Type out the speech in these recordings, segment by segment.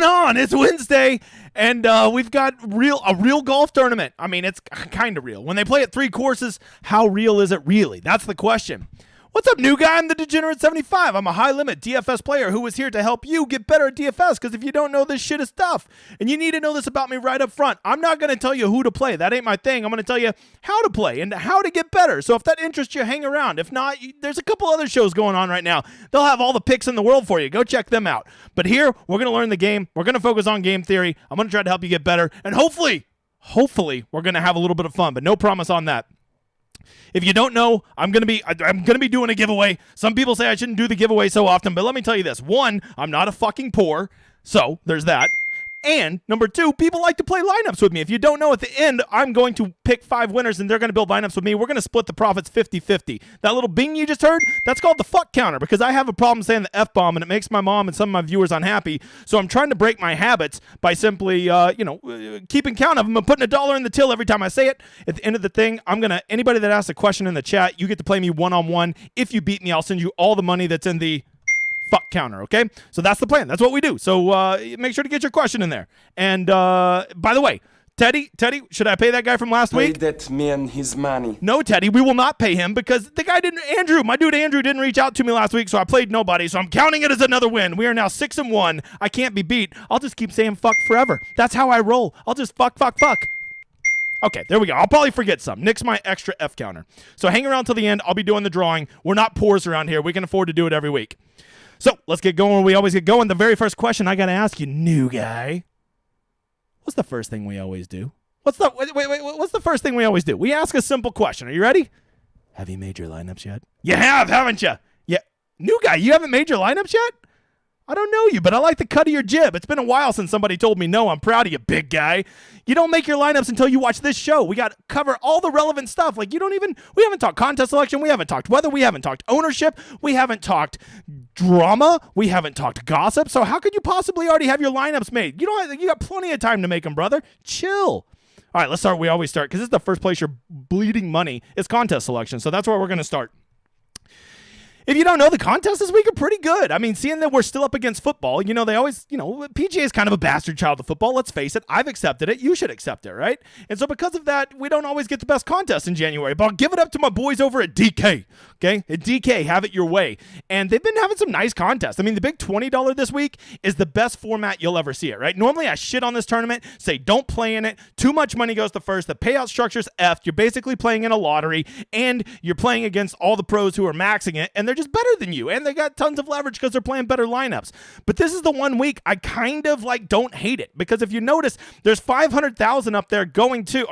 going on? It's Wednesday, and we've got a real golf tournament. I mean, it's kind of real. When they play at 3 courses, how real is it really? That's the question. What's up, new guy? I'm the Degenerate 75. I'm a high-limit DFS player who is here to help you get better at DFS, because if you don't know, this shit is tough. And you need to know this about me right up front. I'm not going to tell you who to play. That ain't my thing. I'm going to tell you how to play and how to get better. So if that interests you, hang around. If not, there's a couple other shows going on right now. They'll have all the picks in the world for you. Go check them out. But here, we're going to learn the game. We're going to focus on game theory. I'm going to try to help you get better. And hopefully, we're going to have a little bit of fun, but no promise on that. If you don't know, I'm gonna be doing a giveaway. Some people say I shouldn't do the giveaway so often, but let me tell you this. 1, I'm not a fucking poor, so there's that. And number 2, people like to play lineups with me. If you don't know, at the end, I'm going to pick 5 winners, and they're going to build lineups with me. We're going to split the profits 50-50. That little bing you just heard, that's called the fuck counter, because I have a problem saying the F-bomb, and it makes my mom and some of my viewers unhappy. So I'm trying to break my habits by simply, keeping count of them and putting $1 in the till every time I say it. At the end of the thing, anybody that asks a question in the chat, you get to play me one-on-one. If you beat me, I'll send you all the money that's in the fuck counter, okay? So that's the plan. That's what we do. So make sure to get your question in there. And by the way, Teddy, should I pay that guy from last week? Pay that man his money. No, Teddy, we will not pay him because the guy my dude Andrew didn't reach out to me last week, so I played nobody. So I'm counting it as another win. We are now 6-1. I can't be beat. I'll just keep saying fuck forever. That's how I roll. I'll just fuck. Okay, there we go. I'll probably forget some. Nick's my extra F counter. So hang around till the end. I'll be doing the drawing. We're not poors around here. We can afford to do it every week. So let's get going. We always get going. The very first question I got to ask you, new guy. What's the first thing we always do? What's the first thing we always do? We ask a simple question. Are you ready? Have you made your lineups yet? You have, haven't you? Yeah. New guy, you haven't made your lineups yet? I don't know you, but I like the cut of your jib. It's been a while since somebody told me no. I'm proud of you, big guy. You don't make your lineups until you watch this show. We got to cover all the relevant stuff. Like we haven't talked contest selection. We haven't talked weather. We haven't talked ownership. We haven't talked drama. We haven't talked gossip. So how could you possibly already have your lineups made? You got plenty of time to make them, brother. Chill. All right, let's start. We always start because this is the first place you're bleeding money. It's contest selection. So that's where we're going to start. If you don't know, the contests this week are pretty good. I mean, seeing that we're still up against football, they always, PGA is kind of a bastard child of football. Let's face it. I've accepted it. You should accept it, right? And so because of that, we don't always get the best contests in January. But I'll give it up to my boys over at DK, okay? At DK, have it your way. And they've been having some nice contests. I mean, the big $20 this week is the best format you'll ever see it, right? Normally, I shit on this tournament, say don't play in it. Too much money goes to first. The payout structure's effed. You're basically playing in a lottery, and you're playing against all the pros who are maxing it, and they're just better than you, and they got tons of leverage because they're playing better lineups. But this is the one week I kind of don't hate it, because if you notice, there's 500,000 up there going to,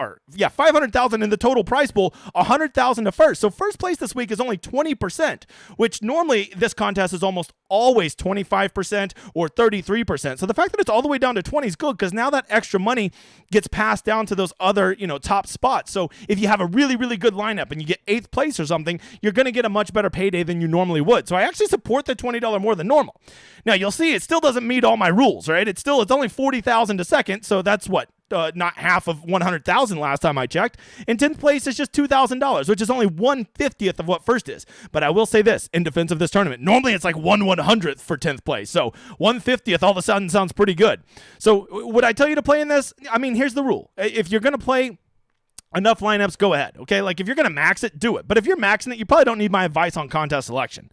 500,000 in the total prize pool, 100,000 to first. So first place this week is only 20%, which normally this contest is almost always 25% or 33%. So the fact that it's all the way down to 20 is good, because now that extra money gets passed down to those other, top spots. So if you have a really, really good lineup and you get 8th place or something, you're going to get a much better payday than you normally would. So I actually support the $20 more than normal. Now you'll see it still doesn't meet all my rules, right? It's only 40,000 to second. So that's what? Not half of 100,000 last time I checked. And 10th place is just $2,000, which is only 1/50th of what first is. But I will say this in defense of this tournament. Normally it's like 1/100th for 10th place. So 1/50th all of a sudden sounds pretty good. So would I tell you to play in this? I mean, here's the rule. If you're going to play enough lineups, go ahead. Okay. Like if you're going to max it, do it. But if you're maxing it, you probably don't need my advice on contest selection.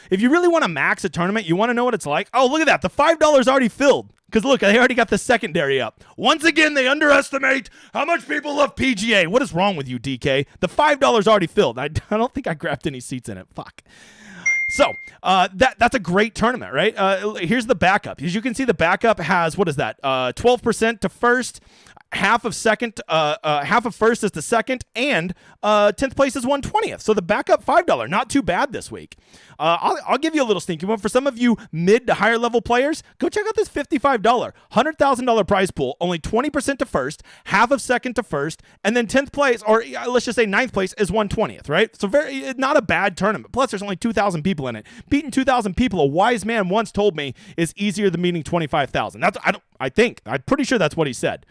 If you really want to max a tournament, you want to know what it's like. Oh, look at that. The $5 already filled. Because look, they already got the secondary up. Once again, they underestimate how much people love PGA. What is wrong with you, DK? The $5 already filled. I don't think I grabbed any seats in it. Fuck. So that's a great tournament, right? Here's the backup. As you can see, the backup has, 12% to first, half of first is to second, and 10th place is 1/20th. So the backup $5, not too bad this week. I'll give you a little sneaky one. For some of you mid to higher level players, go check out this $55, $100,000 prize pool, only 20% to first, half of second to first, and then 10th place, or let's just say 9th place is 1/20th, right? So not a bad tournament. Plus there's only 2,000 people in it. Beating 2,000 people, a wise man once told me, is easier than beating 25,000. I'm pretty sure that's what he said.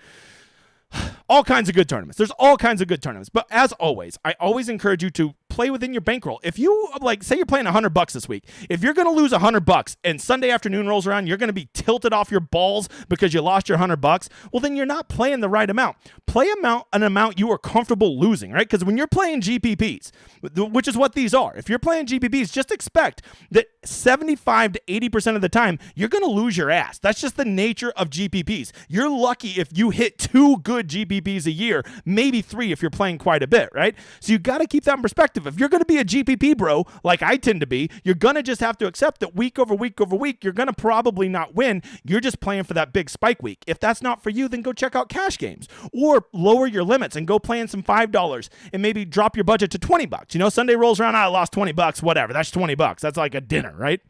All kinds of good tournaments. There's all kinds of good tournaments. But as always, I always encourage you to play within your bankroll. If you, like, say you're playing $100 this week, if you're going to lose $100 and Sunday afternoon rolls around, you're going to be tilted off your balls because you lost your $100, well, then you're not playing the right amount. Play an amount you are comfortable losing, right? Because when you're playing GPPs, which is what these are, if you're playing GPPs, just expect that 75 to 80% of the time, you're going to lose your ass. That's just the nature of GPPs. You're lucky if you hit 2 good GPPs a year, maybe 3 if you're playing quite a bit, right? So you got to keep that in perspective. If you're going to be a GPP bro, like I tend to be, you're going to just have to accept that week over week over week, you're going to probably not win. You're just playing for that big spike week. If that's not for you, then go check out cash games or lower your limits and go play in some $5 and maybe drop your budget to $20. You know, Sunday rolls around, I lost $20, whatever. That's $20. That's like a dinner, right?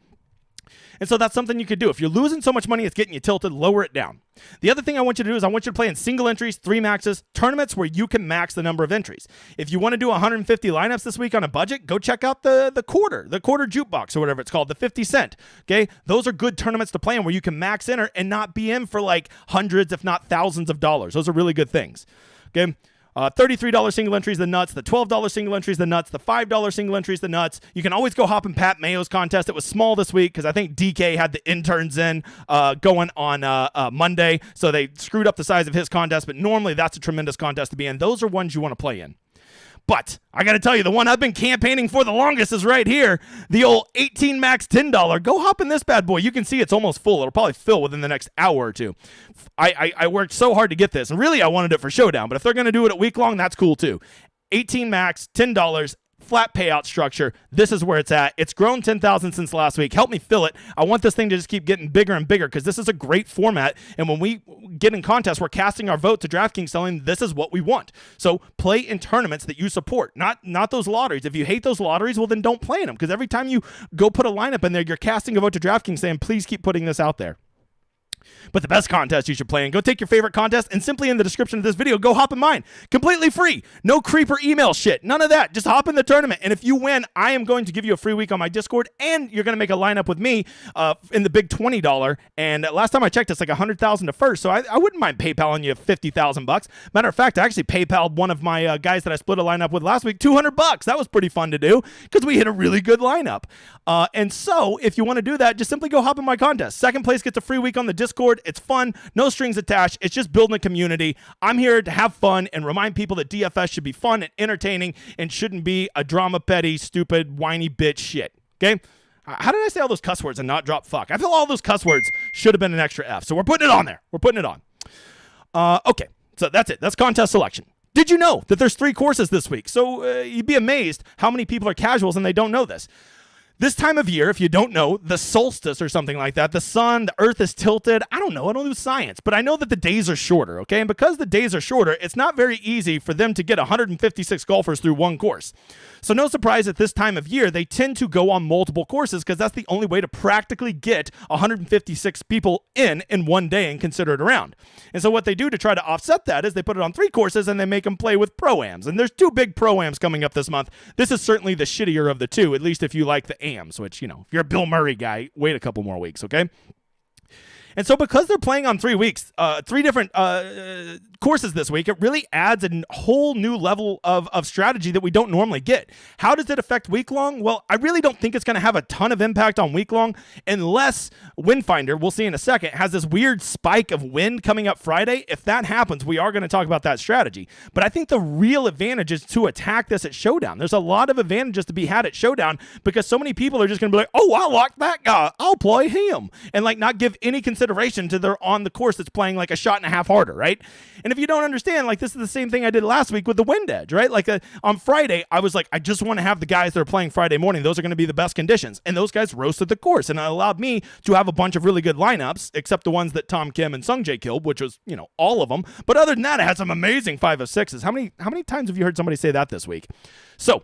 And so that's something you could do. If you're losing so much money, it's getting you tilted, lower it down. The other thing I want you to do is I want you to play in single entries, 3 maxes, tournaments where you can max the number of entries. If you want to do 150 lineups this week on a budget, go check out the quarter jukebox or whatever it's called, the 50 cent. Okay. Those are good tournaments to play in where you can max enter and not be in for like hundreds, if not thousands of dollars. Those are really good things. Okay. $33 single entries, the nuts. The $12 single entries, the nuts. The $5 single entries, the nuts. You can always go hop in Pat Mayo's contest. It was small this week because I think DK had the interns in going on Monday, so they screwed up the size of his contest, but normally that's a tremendous contest to be in. Those are ones you want to play in. But I got to tell you, the one I've been campaigning for the longest is right here, the old 18 max $10. Go hop in this bad boy. You can see it's almost full. It'll probably fill within the next hour or two. I worked so hard to get this, and really I wanted it for Showdown, but if they're going to do it at week long, that's cool too. 18 max, $10, flat payout structure. This is where it's at. It's grown 10,000 since last week. Help me fill it. I want this thing to just keep getting bigger and bigger because this is a great format. And when we get in contests, we're casting our vote to DraftKings telling this is what we want. So play in tournaments that you support, not those lotteries. If you hate those lotteries, well, then don't play in them because every time you go put a lineup in there, you're casting a vote to DraftKings saying, please keep putting this out there. But the best contest you should play in, go take your favorite contest and simply in the description of this video, go hop in mine. Completely free. No creeper email shit. None of that. Just hop in the tournament. And if you win, I am going to give you a free week on my Discord and you're going to make a lineup with me in the big $20. And last time I checked, it's like $100,000 to first. So I wouldn't mind PayPaling you $50,000. Matter of fact, I actually PayPal'd one of my guys that I split a lineup with last week $200. That was pretty fun to do because we hit a really good lineup. And so if you want to do that, just simply go hop in my contest. Second place gets a free week on the Discord. It's fun, no strings attached. It's just building a community. I'm here to have fun and remind people that DFS should be fun and entertaining and shouldn't be a drama petty, stupid, whiny bitch shit. Okay? How did I say all those cuss words and not drop fuck? I feel all those cuss words should have been an extra F. So we're putting it on there. We're putting it on. Okay, so that's it. That's contest selection. Did you know that there's 3 courses this week? So you'd be amazed how many people are casuals and they don't know this. This time of year, if you don't know, the solstice or something like that, the sun, the earth is tilted. I don't know. I don't do science, but I know that the days are shorter, okay? And because the days are shorter, it's not very easy for them to get 156 golfers through one course. So no surprise at this time of year, they tend to go on multiple courses because that's the only way to practically get 156 people in one day and consider it a round. And so what they do to try to offset that is they put it on 3 courses and they make them play with pro-ams. And there's 2 big pro-ams coming up this month. This is certainly the shittier of the 2, at least if you like the AMs, which, you know, if you're a Bill Murray guy, wait a couple more weeks, okay? And so because they're playing on 3 weeks, 3 different courses this week, it really adds a whole new level of strategy that we don't normally get. How does it affect week long? Well, I really don't think it's going to have a ton of impact on week long unless Windfinder, we'll see in a second, has this weird spike of wind coming up Friday. If that happens, we are going to talk about that strategy. But I think the real advantage is to attack this at Showdown. There's a lot of advantages to be had at Showdown because so many people are just going to be like, oh, I like that guy. I'll play him. And like not give any consideration to their on the course that's playing like a shot and a half harder, right? And if you don't understand, like this is the same thing I did last week with the wind edge, right? Like on Friday, I was like, I just want to have the guys that are playing Friday morning. Those are going to be the best conditions. And those guys roasted the course. And it allowed me to have a bunch of really good lineups, except the ones that Tom Kim and Sung Jae killed, which was, you know, all of them. But other than that, it had some amazing 5 of 6s. How many times have you heard somebody say that this week? So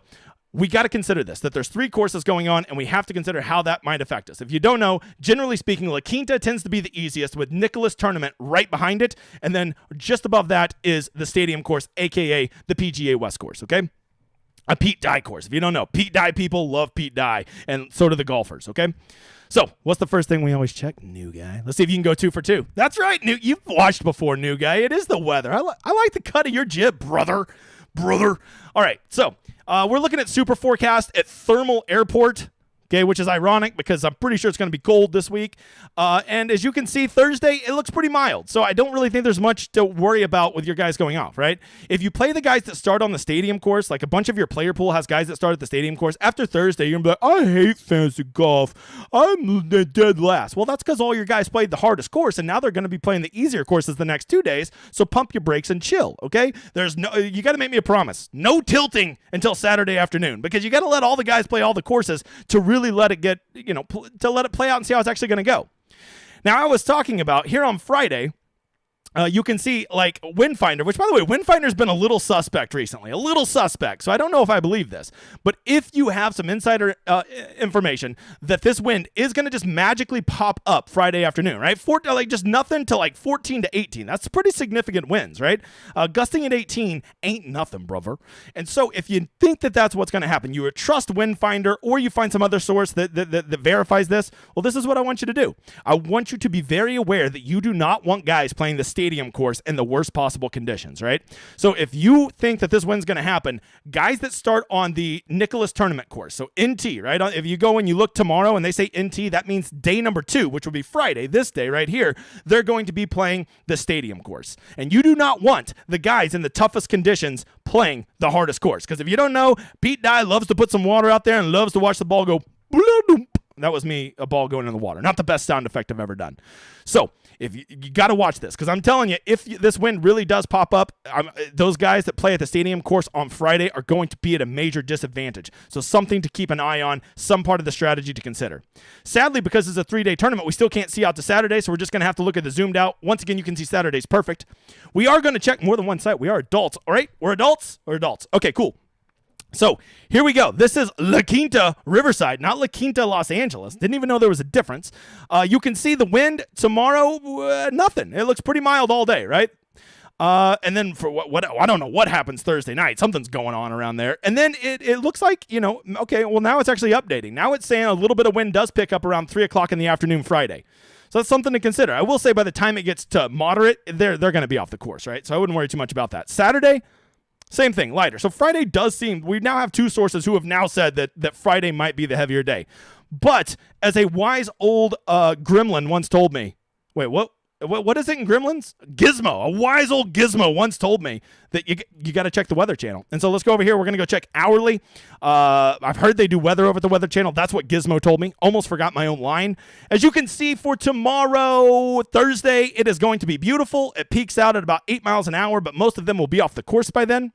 we got to consider this, that there's 3 courses going on, and we have to consider how that might affect us. If you don't know, generally speaking, La Quinta tends to be the easiest with Nicholas Tournament right behind it, and then just above that is the Stadium course, a.k.a. the PGA West course, okay? A Pete Dye course. If you don't know, Pete Dye people love Pete Dye, and so do the golfers, okay? So, what's the first thing we always check? New guy. Let's see if you can go 2 for 2. That's right, new. You've watched before, new guy. It is the weather. I like the cut of your jib, brother. brother. All right, so we're looking at super forecast at Thermal Airport. Okay, which is ironic because I'm pretty sure it's going to be cold this week. And as you can see, Thursday, it looks pretty mild. So I don't really think there's much to worry about with your guys going off, right? If you play the guys that start on the stadium course, like a bunch of your player pool has guys that start at the stadium course, after Thursday, you're going to be like, I hate fantasy golf. I'm dead last. Well, that's because all your guys played the hardest course, and now they're going to be playing the easier courses the next 2 days. So pump your brakes and chill, okay? You got to make me a promise. No tilting until Saturday afternoon, because you got to let all the guys play all the courses to really let it get, to let it play out and see how it's actually going to go. Now, I was talking about here on Friday, you can see like Windfinder, which by the way, Windfinder's been a little suspect recently, a little suspect. So I don't know if I believe this, but if you have some insider information that this wind is going to just magically pop up Friday afternoon, right? Like just nothing to like 14 to 18. That's pretty significant winds, right? Gusting at 18 ain't nothing, brother. And so if you think that that's what's going to happen, you would trust Windfinder or you find some other source that verifies this. Well, this is what I want you to do. I want you to be very aware that you do not want guys playing the stadium course in the worst possible conditions, right? So if you think that this wind's going to happen, guys that start on the Nicholas tournament course, so NT, right? If you go and you look tomorrow and they say NT, that means day number 2, which will be Friday, this day right here, they're going to be playing the stadium course. And you do not want the guys in the toughest conditions playing the hardest course. Because if you don't know, Pete Dye loves to put some water out there and loves to watch the ball go. That was me, a ball going in the water. Not the best sound effect I've ever done. So if you got to watch this, because I'm telling you, if this wind really does pop up, those guys that play at the stadium course on Friday are going to be at a major disadvantage. So something to keep an eye on, some part of the strategy to consider. Sadly, because it's a 3-day tournament, we still can't see out to Saturday, so we're just going to have to look at the zoomed out. Once again, you can see Saturday's perfect. We are going to check more than one site. We are adults, all right? We're adults? We're adults. Okay, cool. So here we go. This is La Quinta Riverside, not La Quinta Los Angeles. Didn't even know there was a difference. You can see the wind tomorrow, nothing. It looks pretty mild all day, right? And then for what I don't know what happens Thursday night. Something's going on around there. And then it looks like, okay, well, now it's actually updating. Now it's saying a little bit of wind does pick up around 3 o'clock in the afternoon Friday. So that's something to consider. I will say by the time it gets to moderate, they're going to be off the course, right? So I wouldn't worry too much about that. Saturday, same thing, lighter. So Friday does seem, we now have 2 sources who have now said that Friday might be the heavier day. But as a wise old gremlin once told me, wait, what is it in Gremlins? Gizmo. A wise old Gizmo once told me that you got to check the Weather Channel. And so let's go over here. We're going to go check hourly. I've heard they do weather over at the Weather Channel. That's what Gizmo told me. Almost forgot my own line. As you can see for tomorrow, Thursday, it is going to be beautiful. It peaks out at about 8 miles an hour, but most of them will be off the course by then.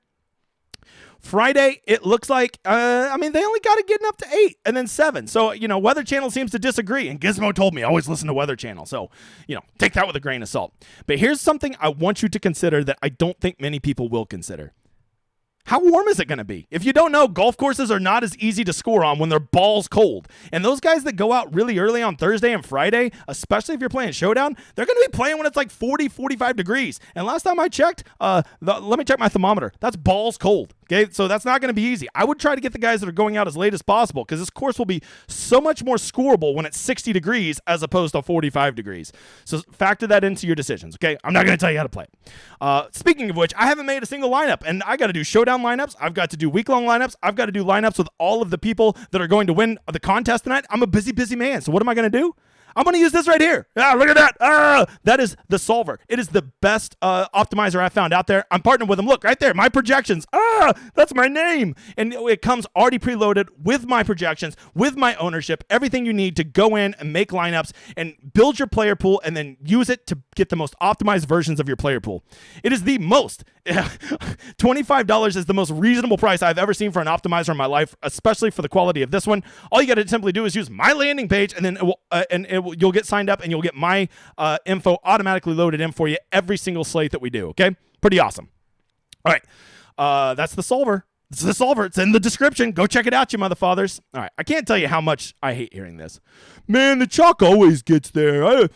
Friday, it looks like, they only got it getting up to 8 and then 7. So, Weather Channel seems to disagree. And Gizmo told me, always listen to Weather Channel. So, take that with a grain of salt. But here's something I want you to consider that I don't think many people will consider. How warm is it going to be? If you don't know, golf courses are not as easy to score on when they're balls cold. And those guys that go out really early on Thursday and Friday, especially if you're playing Showdown, they're going to be playing when it's like 40, 45 degrees. And last time I checked, let me check my thermometer. That's balls cold. Okay, so that's not going to be easy. I would try to get the guys that are going out as late as possible because this course will be so much more scoreable when it's 60 degrees as opposed to 45 degrees. So factor that into your decisions, okay? I'm not going to tell you how to play it. Speaking of which, I haven't made a single lineup, and I got to do Showdown lineups. I've got to do week-long lineups. I've got to do lineups with all of the people that are going to win the contest tonight. I'm a busy, busy man, so what am I going to do? I'm going to use this right here. Look at that. That is the solver. It is the best optimizer I found out there. I'm partnered with them. Look, right there, my projections. That's my name. And it comes already preloaded with my projections, with my ownership, everything you need to go in and make lineups and build your player pool and then use it to get the most optimized versions of your player pool. It is the most. $25 is the most reasonable price I've ever seen for an optimizer in my life, especially for the quality of this one. All you got to simply do is use my landing page, and then you'll get signed up, and you'll get my info automatically loaded in for you every single slate that we do. Okay, pretty awesome. All right, that's the solver. It's the solver. It's in the description. Go check it out, you motherfathers. All right, I can't tell you how much I hate hearing this. Man, the chalk always gets there. I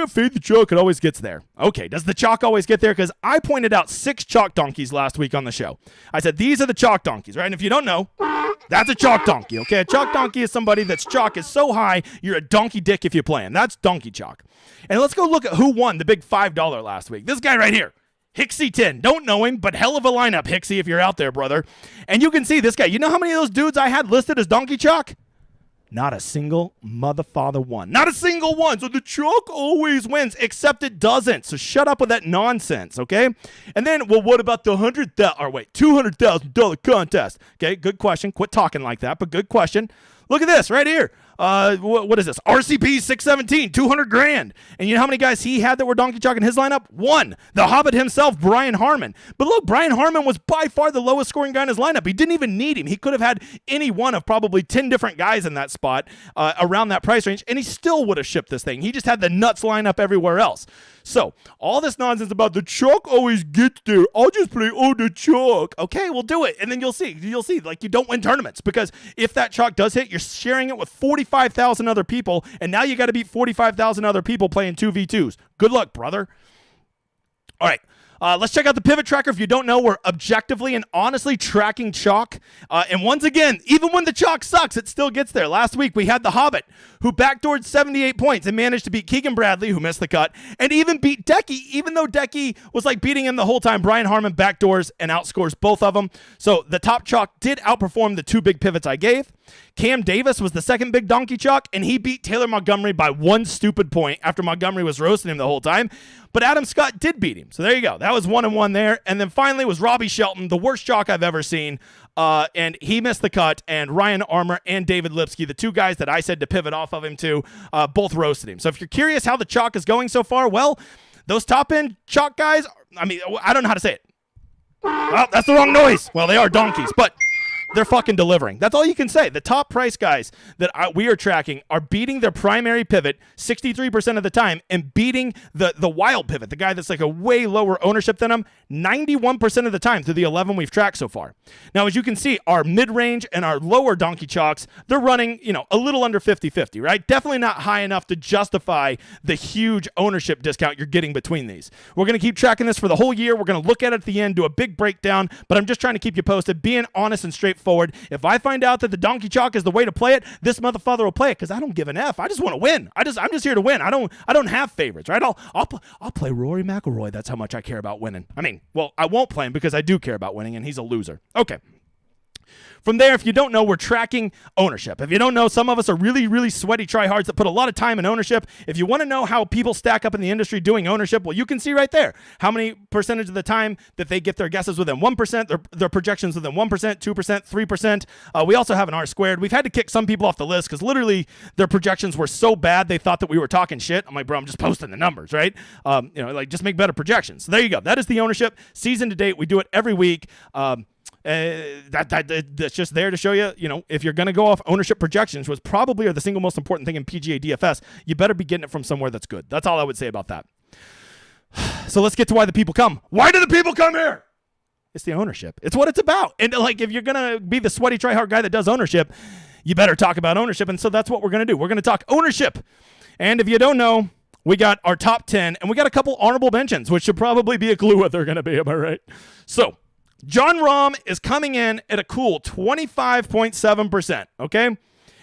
fade the chalk. It always gets there. Okay, does the chalk always get there? Because I pointed out 6 chalk donkeys last week on the show. I said, these are the chalk donkeys, right? And if you don't know, that's a chalk donkey, okay? A chalk donkey is somebody that's chalk is so high, you're a donkey dick if you're playing. That's donkey chalk. And let's go look at who won the big $5 last week. This guy right here. Hicksy10. Don't know him, but hell of a lineup, Hicksy, if you're out there, brother. And you can see this guy. You know how many of those dudes I had listed as donkey chalk? Not a single motherfather one. Not a single one. So the chalk always wins, except it doesn't. So shut up with that nonsense, okay? And then, well, what about the $200,000 contest? Okay, good question. Quit talking like that, but good question. Look at this right here. What is this? RCP 617, 200 grand. And you know how many guys he had that were donkey chalk in his lineup? One. The Hobbit himself, Brian Harmon. But look, Brian Harmon was by far the lowest scoring guy in his lineup. He didn't even need him. He could have had any one of probably 10 different guys in that spot around that price range, and he still would have shipped this thing. He just had the nuts lineup everywhere else. So all this nonsense about the chalk always gets there. I'll just play the chalk. Okay, we'll do it. And then you'll see, like, you don't win tournaments, because if that chalk does hit, you're sharing it with 45,000 other people, and now you got to beat 45,000 other people playing 2v2s. Good luck, brother. All right. Let's check out the pivot tracker. If you don't know, we're objectively and honestly tracking chalk. And once again, even when the chalk sucks, it still gets there. Last week, we had the Hobbit, who backdoored 78 points and managed to beat Keegan Bradley, who missed the cut, and even beat Decky, even though Decky was like beating him the whole time. Brian Harmon backdoors and outscores both of them. So the top chalk did outperform the two big pivots I gave. Cam Davis was the second big donkey chalk, and he beat Taylor Montgomery by one stupid point after Montgomery was roasting him the whole time. But Adam Scott did beat him. So there you go. That was 1-1 there. And then finally was Robbie Shelton, the worst chalk I've ever seen. And he missed the cut. And Ryan Armour and David Lipsky, the two guys that I said to pivot off of him too, both roasted him. So if you're curious how the chalk is going so far, well, those top-end chalk guys, I mean, I don't know how to say it. Oh, that's the wrong noise. Well, they are donkeys, but they're fucking delivering. That's all you can say. The top price guys that we are tracking are beating their primary pivot 63% of the time and beating the wild pivot, the guy that's like a way lower ownership than them, 91% of the time through the 11 we've tracked so far. Now, as you can see, our mid-range and our lower donkey chalks, they're running, a little under 50-50, right? Definitely not high enough to justify the huge ownership discount you're getting between these. We're going to keep tracking this for the whole year. We're going to look at it at the end, do a big breakdown, but I'm just trying to keep you posted, being honest and straightforward. If I find out that the donkey chalk is the way to play it, this motherfucker will play it, because I don't give an F. I just want to win. I'm just here to win. I don't have favorites, right? I'll play Rory McIlroy. That's how much I care about winning. I mean, well, I won't play him because I do care about winning, and he's a loser. Okay. From there, if you don't know, we're tracking ownership. If you don't know, some of us are really, really sweaty tryhards that put a lot of time in ownership. If you want to know how people stack up in the industry doing ownership, well, you can see right there how many percentage of the time that they get their guesses within 1%, their projections within 1%, 2%, 3%. We also have an R-squared. We've had to kick some people off the list because literally their projections were so bad they thought that we were talking shit. I'm like, bro, I'm just posting the numbers, right? Just make better projections. So there you go. That is the ownership. Season to date, we do it every week. That's just there to show you, if you're going to go off ownership projections, which probably are the single most important thing in PGA DFS, you better be getting it from somewhere that's good. That's all I would say about that. So let's get to why the people come. Why do the people come here? It's the ownership. It's what it's about. And if you're going to be the sweaty tryhard guy that does ownership, you better talk about ownership. And so that's what we're going to do. We're going to talk ownership. And if you don't know, we got our top 10 and we got a couple honorable mentions, which should probably be a clue what they're going to be. Am I right? So Jon Rahm is coming in at a cool 25.7%, okay?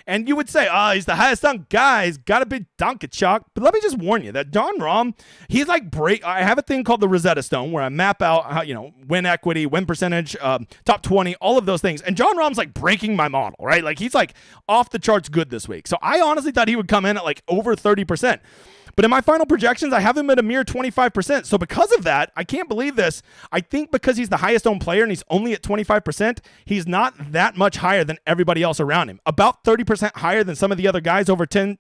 And you would say, he's the highest dunk guy. He's got a big donkey chalk. But let me just warn you that Jon Rahm, he's like I have a thing called the Rosetta Stone where I map out how, win equity, win percentage, top 20, all of those things. And Jon Rahm's like breaking my model, right? Like he's like off the charts good this week. So I honestly thought he would come in at like over 30%. But in my final projections, I have him at a mere 25%. So because of that, I can't believe this. I think because he's the highest owned player and he's only at 25%, he's not that much higher than everybody else around him. About 30% higher than some of the other guys over 10%.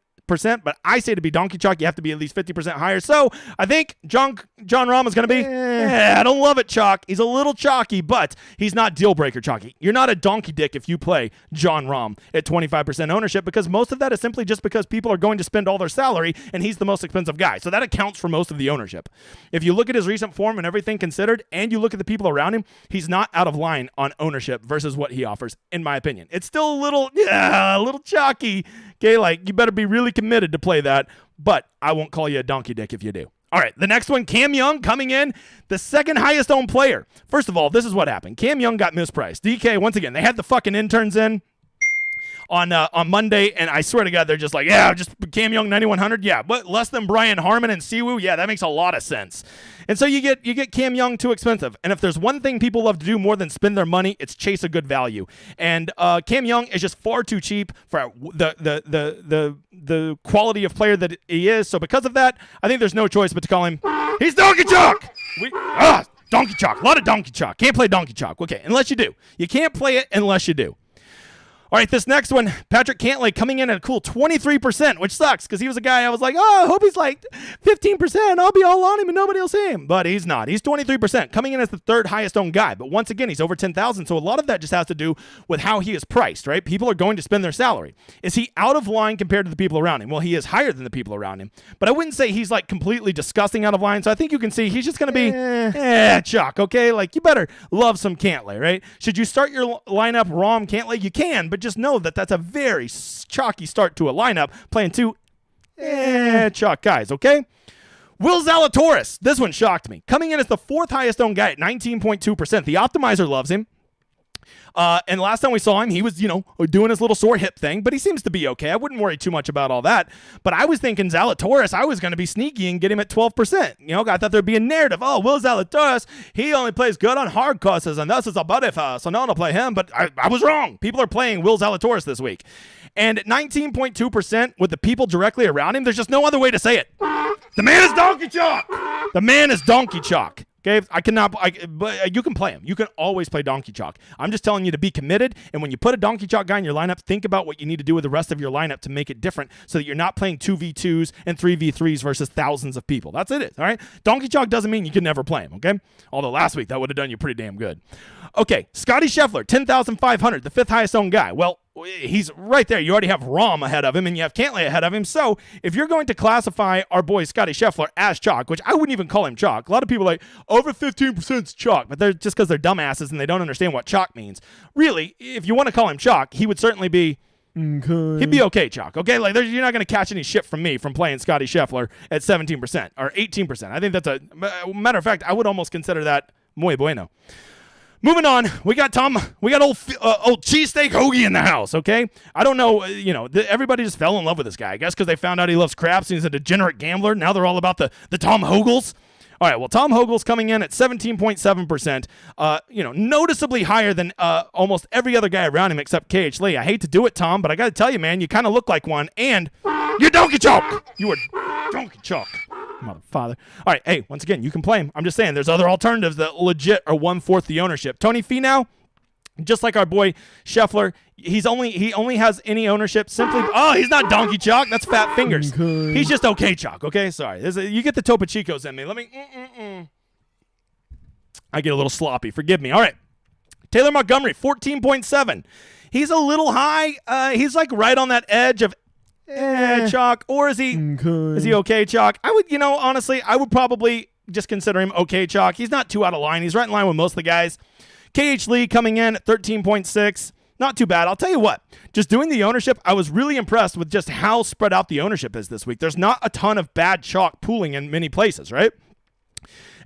But I say to be donkey chalk, you have to be at least 50% higher. So I think Jon Rahm is going to be, I don't love it chalk. He's a little chalky, but he's not deal breaker chalky. You're not a donkey dick if you play Jon Rahm at 25% ownership, because most of that is simply just because people are going to spend all their salary and he's the most expensive guy. So that accounts for most of the ownership. If you look at his recent form and everything considered, and you look at the people around him, he's not out of line on ownership versus what he offers, in my opinion. It's still a little chalky. Okay, like you better be really committed to play that, but I won't call you a donkey dick if you do. All right, the next one, Cam Young coming in, the second highest owned player. First of all, this is what happened. Cam Young got mispriced. DK, once again, they had the fucking interns in. on Monday, and I swear to God, they're just like, yeah, just Cam Young 9,100, yeah, but less than Brian Harmon and Siwoo, yeah, that makes a lot of sense. And so you get Cam Young too expensive. And if there's one thing people love to do more than spend their money, it's chase a good value. And Cam Young is just far too cheap for the quality of player that he is. So because of that, I think there's no choice but to call him. He's Donkey Chalk. Donkey Chalk. A lot of Donkey Chalk. Can't play Donkey Chalk. Okay, unless you do. You can't play it unless you do. All right, this next one, Patrick Cantlay coming in at a cool 23%, which sucks because he was a guy I was like, oh, I hope he's like 15%. I'll be all on him and nobody will see him. But he's not. He's 23%, coming in as the third highest owned guy. But once again, he's over 10,000. So a lot of that just has to do with how he is priced, right? People are going to spend their salary. Is he out of line compared to the people around him? Well, he is higher than the people around him. But I wouldn't say he's like completely disgusting out of line. So I think you can see he's just going to be chalk, okay? Like you better love some Cantlay, right? Should you start your lineup Rom Cantlay? You can, but just know that that's a very chalky start to a lineup playing two chalk guys, okay? Will Zalatoris, this one shocked me. Coming in as the fourth highest owned guy at 19.2%. The optimizer loves him. And last time we saw him, he was, doing his little sore hip thing, but he seems to be okay. I wouldn't worry too much about all that. But I was thinking Zalatoris, I was going to be sneaky and get him at 12%. I thought there'd be a narrative. Oh, Will Zalatoris, he only plays good on hard courses, and this is a buddy so no one will play him. But I was wrong. People are playing Will Zalatoris this week. And at 19.2% with the people directly around him, there's just no other way to say it. The man is Donkey Chalk. The man is Donkey Chalk. Okay, but you can play him. You can always play Donkey Chalk. I'm just telling you to be committed, and when you put a Donkey Chalk guy in your lineup, think about what you need to do with the rest of your lineup to make it different so that you're not playing 2v2s and 3v3s versus thousands of people. That's it, all right? Donkey Chalk doesn't mean you can never play him, okay? Although last week, that would have done you pretty damn good. Okay, Scotty Scheffler, 10,500, the fifth highest owned guy. Well, he's right there. You already have Rom ahead of him, and you have Cantlay ahead of him. So if you're going to classify our boy Scotty Scheffler as chalk, which I wouldn't even call him chalk. A lot of people are like, over 15% is chalk, but they're just because they're dumbasses and they don't understand what chalk means. Really, if you want to call him chalk, he would certainly be he'd be okay chalk, okay? Like you're not going to catch any shit from me from playing Scotty Scheffler at 17% or 18%. I think that's a matter of fact, I would almost consider that muy bueno. Moving on, we got old cheesesteak hoagie in the house, okay? I don't know, everybody just fell in love with this guy. I guess because they found out he loves craps and he's a degenerate gambler. Now they're all about the Tom Hogels. All right, well, Tom Hogel's coming in at 17.7%, noticeably higher than almost every other guy around him except KH Lee. I hate to do it, Tom, but I got to tell you, man, you kind of look like one, and you're Donkey Chalk. You are Donkey Chalk. Motherfather. All right, hey, once again, you can play him. I'm just saying there's other alternatives that legit are 1/4 the ownership. Tony Finau, just like our boy Scheffler, he only has any ownership simply. Oh, he's not Donkey Chalk. That's Fat Fingers. Okay. He's just okay chalk. Okay, sorry. You get the Topo Chicos in me. Let me. I get a little sloppy. Forgive me. All right, Taylor Montgomery, 14.7. He's a little high. He's like right on that edge of. Chalk, or is he okay chalk? I would, honestly, I would probably just consider him okay chalk. He's not too out of line. He's right in line with most of the guys. KH Lee coming in at 13.6. Not too bad. I'll tell you what, just doing the ownership, I was really impressed with just how spread out the ownership is this week. There's not a ton of bad chalk pooling in many places, right?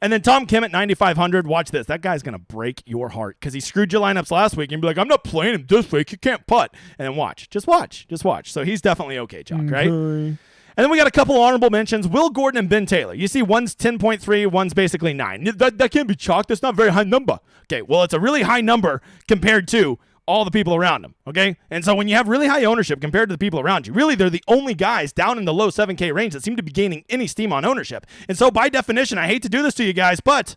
And then Tom Kim at 9,500. Watch this. That guy's going to break your heart because he screwed your lineups last week and be like, I'm not playing him this week. You can't putt. And then watch. Just watch. So he's definitely okay, chalk, right? And then we got a couple honorable mentions. Will Gordon and Ben Taylor. You see one's 10.3, one's basically 9. That can't be chalk. That's not a very high number. Okay, well, it's a really high number compared to all the people around him, okay? And so when you have really high ownership compared to the people around you, really they're the only guys down in the low 7K range that seem to be gaining any steam on ownership. And so by definition, I hate to do this to you guys, but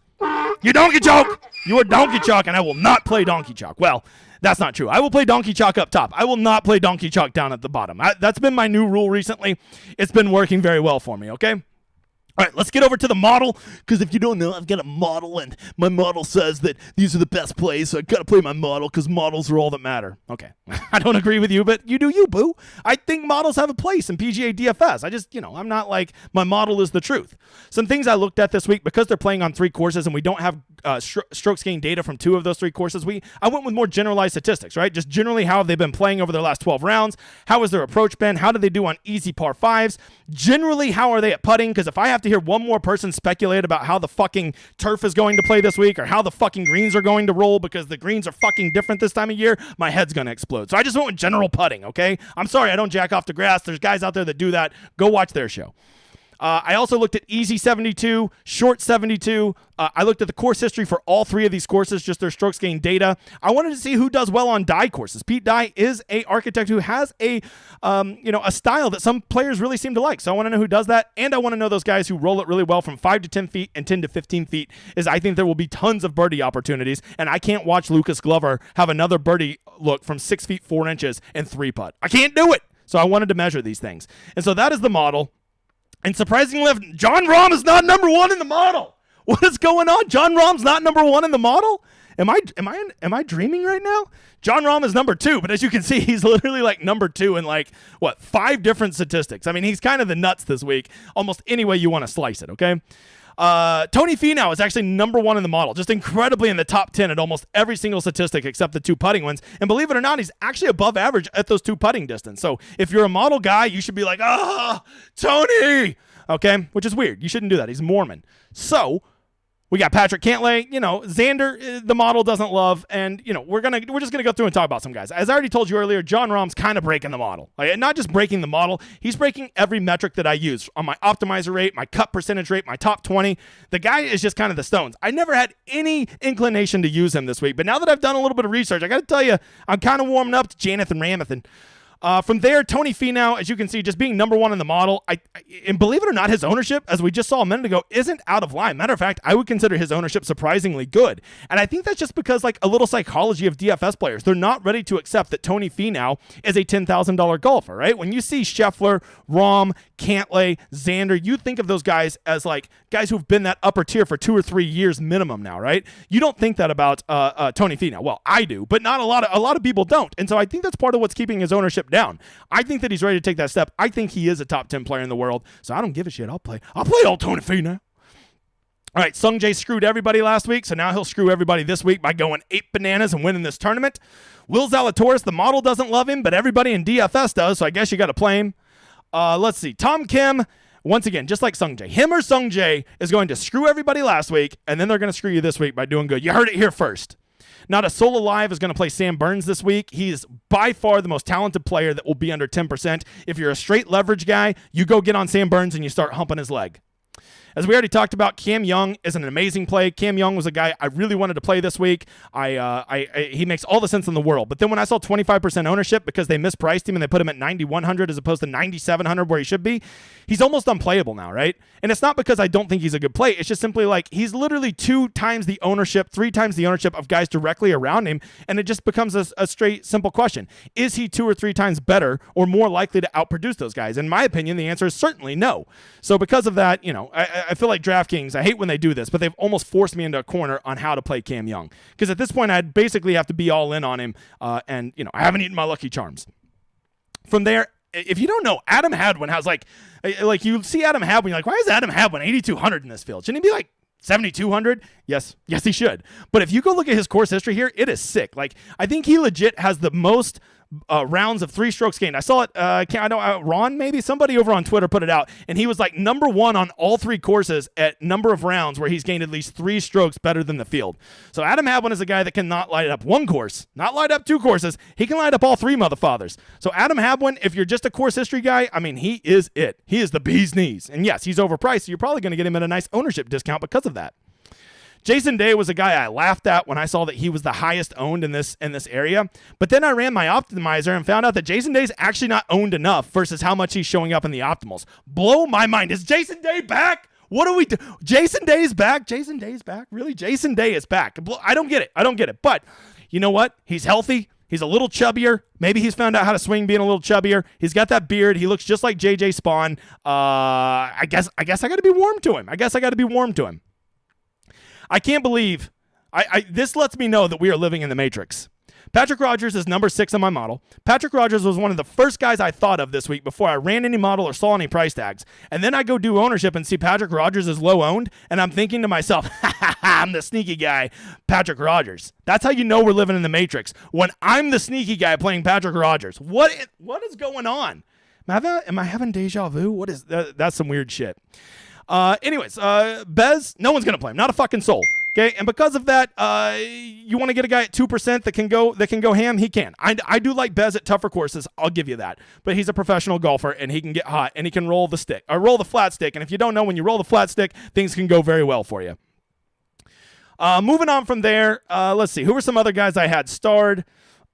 you're Donkey Chalk. You are Donkey Chalk, and I will not play Donkey Chalk. Well, that's not true. I will play Donkey Chalk up top. I will not play Donkey Chalk down at the bottom. That's been my new rule recently. It's been working very well for me, okay? All right, let's get over to the model, because if you don't know, I've got a model, and my model says that these are the best plays, so I got to play my model, because models are all that matter. Okay, I don't agree with you, but you do you, boo. I think models have a place in PGA DFS. I just, I'm not like, my model is the truth. Some things I looked at this week, because they're playing on 3 courses, and we don't have strokes gained data from 2 of those 3 courses, I went with more generalized statistics, right? Just generally how have they been playing over their last 12 rounds? How has their approach been? How do they do on easy par 5s? Generally, how are they at putting? Because if I have to to hear one more person speculate about how the fucking turf is going to play this week or how the fucking greens are going to roll because the greens are fucking different this time of year, my head's going to explode. So I just went with general putting, okay? I'm sorry I don't jack off the grass. There's guys out there that do that. Go watch their show. I also looked at easy 72, short 72. I looked at the course history for all three of these courses, just their strokes gained data. I wanted to see who does well on die courses. Pete Dye is a architect who has a style that some players really seem to like. So I want to know who does that, and I want to know those guys who roll it really well from 5 to 10 feet and 10 to 15 feet. Is I think there will be tons of birdie opportunities, and I can't watch Lucas Glover have another birdie look from 6 feet 4 inches and 3-putt. I can't do it. So I wanted to measure these things, and so that is the model. And surprisingly, John Rahm is not number one in the model. What is going on? John Rahm's not number one in the model? Am I dreaming right now? John Rahm is number 2, but as you can see, he's literally like number 2 in 5 different statistics. I mean, he's kind of the nuts this week, almost any way you want to slice it, okay? Tony Finau is actually number 1 in the model, just incredibly in the top 10 at almost every single statistic except the 2 putting ones. And believe it or not, he's actually above average at those 2 putting distance. So if you're a model guy, you should be like, Tony, okay? Which is weird. You shouldn't do that. He's Mormon. So we got Patrick Cantlay, Xander, the model doesn't love, and we're just gonna go through and talk about some guys. As I already told you earlier, John Rahm's kind of breaking the model. Like, not just breaking the model, he's breaking every metric that I use on my optimizer rate, my cut percentage rate, my top 20. The guy is just kind of the stones. I never had any inclination to use him this week, but now that I've done a little bit of research, I got to tell you, I'm kind of warming up to Jonathan Ramathan. From there, Tony Finau, as you can see, just being number 1 in the model, and believe it or not, his ownership, as we just saw a minute ago, isn't out of line. Matter of fact, I would consider his ownership surprisingly good. And I think that's just because, a little psychology of DFS players. They're not ready to accept that Tony Finau is a $10,000 golfer, right? When you see Scheffler, Rahm, Cantlay, Xander, you think of those guys as guys who've been that upper tier for 2 or 3 years minimum now, right? You don't think that about Tony Finau. Well, I do, but not a lot of people don't. And so I think that's part of what's keeping his ownership down. I think that he's ready to take that step. I think he is a top 10 player in the world, so I don't give a shit. I'll play old Tony Finau. All right, Sung Jae screwed everybody last week, so now he'll screw everybody this week by going 8 bananas and winning this tournament. Will Zalatoris, the model doesn't love him, but everybody in DFS does, so I guess you got to play him. Let's see. Tom Kim, once again, just like Sung Jae. Him or Sung Jae is going to screw everybody last week, and then they're going to screw you this week by doing good. You heard it here first. Not a Soul Alive is going to play Sam Burns this week. He's by far the most talented player that will be under 10%. If you're a straight leverage guy, you go get on Sam Burns and you start humping his leg. As we already talked about, Cam Young is an amazing play. Cam Young was a guy I really wanted to play this week. He makes all the sense in the world. But then when I saw 25% ownership because they mispriced him and they put him at 9,100 as opposed to 9,700 where he should be, he's almost unplayable now, right? And it's not because I don't think he's a good play. It's just simply he's literally 2 times the ownership, 3 times the ownership of guys directly around him. And it just becomes a straight, simple question. Is he 2 or 3 times better or more likely to outproduce those guys? In my opinion, the answer is certainly no. So because of that, I feel like DraftKings, I hate when they do this, but they've almost forced me into a corner on how to play Cam Young. Because at this point, I'd basically have to be all in on him. And I haven't eaten my Lucky Charms. From there, if you don't know, Adam Hadwin has you see Adam Hadwin, you're like, why is Adam Hadwin 8,200 in this field? Shouldn't he be 7,200? Yes, he should. But if you go look at his course history here, it is sick. I think he legit has the most rounds of 3 strokes gained. I saw it. Ron, maybe somebody over on Twitter put it out, and he was number 1 on all 3 courses at number of rounds where he's gained at least 3 strokes better than the field. So Adam Hadwin is a guy that can not light up 1 course, not light up 2 courses. He can light up all 3 motherfathers. So Adam Hadwin, if you're just a course history guy, I mean, he is it. He is the bee's knees. And yes, he's overpriced, so you're probably going to get him at a nice ownership discount because of that. Jason Day was a guy I laughed at when I saw that he was the highest owned in this area. But then I ran my optimizer and found out that Jason Day's actually not owned enough versus how much he's showing up in the optimals. Blow my mind. Is Jason Day back? What do we do? Jason Day's back? Jason Day's back? Really? Jason Day is back. I don't get it. But you know what? He's healthy. He's a little chubbier. Maybe he's found out how to swing being a little chubbier. He's got that beard. He looks just like JJ Spawn. I guess I got to be warm to him. I can't believe this lets me know that we are living in the Matrix. Patrick Rogers is number 6 on my model. Patrick Rogers was one of the first guys I thought of this week before I ran any model or saw any price tags. And then I go do ownership and see Patrick Rogers is low owned, and I'm thinking to myself, I'm the sneaky guy, Patrick Rogers. That's how you know we're living in the Matrix, when I'm the sneaky guy playing Patrick Rogers. What is going on? Am I having deja vu? What is that? That's some weird shit. Anyways, Bez, no one's gonna play him. Not a fucking soul. Okay, and because of that, you want to get a guy at 2% that can go ham. He can. I do like Bez at tougher courses. I'll give you that. But he's a professional golfer, and he can get hot, and he can roll the flat stick. And if you don't know, when you roll the flat stick, things can go very well for you. Moving on from there, let's see. Who were some other guys I had starred?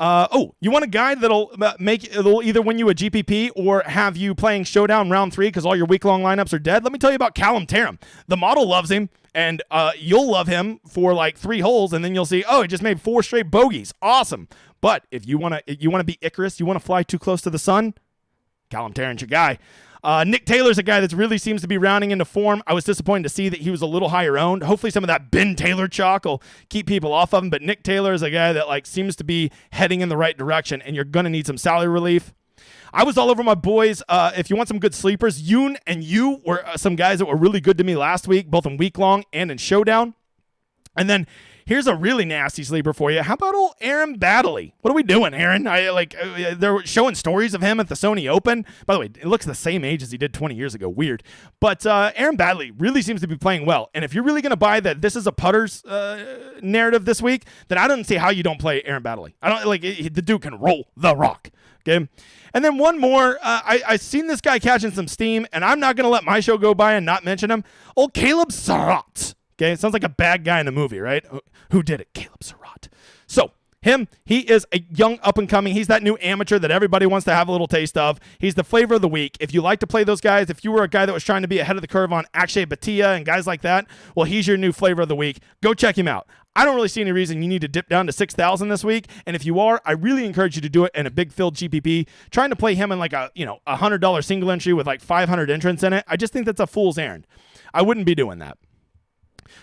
You want a guy it'll either win you a GPP or have you playing Showdown round 3 because all your week-long lineups are dead? Let me tell you about Callum Tarrant. The model loves him, and you'll love him for like 3 holes, and then you'll see, he just made 4 straight bogeys. Awesome. But if you want to be Icarus, you want to fly too close to the sun, Callum Tarrant's your guy. Nick Taylor's a guy that really seems to be rounding into form. I was disappointed to see that he was a little higher owned. Hopefully some of that Ben Taylor chalk will keep people off of him, but Nick Taylor is a guy that seems to be heading in the right direction, and you're going to need some salary relief. I was all over my boys. If you want some good sleepers, Yoon and you were some guys that were really good to me last week, both in week long and in Showdown. And then here's a really nasty sleeper for you. How about old Aaron Baddeley? What are we doing, Aaron? They're showing stories of him at the Sony Open. By the way, it looks the same age as he did 20 years ago. Weird. But Aaron Baddeley really seems to be playing well. And if you're really going to buy that this is a putter's narrative this week, then I don't see how you don't play Aaron Baddeley. The dude can roll the rock. Okay. And then one more. I seen this guy catching some steam, and I'm not going to let my show go by and not mention him. Old Caleb Surratt. Okay, it sounds like a bad guy in a movie, right? Who did it? Caleb Surratt. So, he is a young up-and-coming. He's that new amateur that everybody wants to have a little taste of. He's the flavor of the week. If you like to play those guys, if you were a guy that was trying to be ahead of the curve on Akshay Bhatia and guys like that, well, he's your new flavor of the week. Go check him out. I don't really see any reason you need to dip down to 6,000 this week, and if you are, I really encourage you to do it in a big filled GPP. Trying to play him in like a $100 single entry with like 500 entrants in it, I just think that's a fool's errand. I wouldn't be doing that.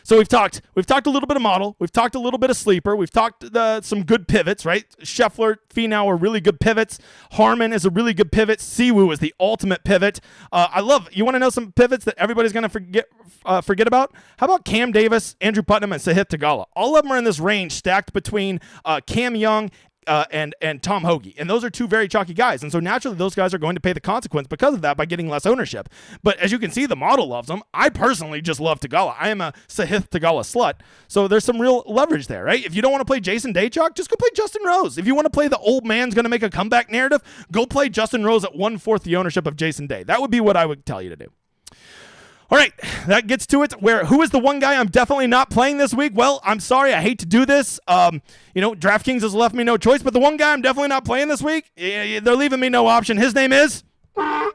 So we've talked a little bit of model. We've talked a little bit of sleeper. We've talked some good pivots, right? Scheffler, Finau are really good pivots. Harman is a really good pivot. Siwoo is the ultimate pivot. You want to know some pivots that everybody's going to forget about? How about Cam Davis, Andrew Putnam, and Sahith Theegala? All of them are in this range stacked between Cam Young and Tom Hoge. And those are 2 very chalky guys. And so naturally those guys are going to pay the consequence because of that by getting less ownership. But as you can see, the model loves them. I personally just love Theegala. I am a Sahith Theegala slut. So there's some real leverage there, right? If you don't want to play Jason Day chalk, just go play Justin Rose. If you want to play the old man's going to make a comeback narrative, go play Justin Rose at 1/4 the ownership of Jason Day. That would be what I would tell you to do. All right, that gets to it. Who is the one guy I'm definitely not playing this week? Well, I'm sorry, I hate to do this. DraftKings has left me no choice, but the one guy I'm definitely not playing this week, they're leaving me no option. His name is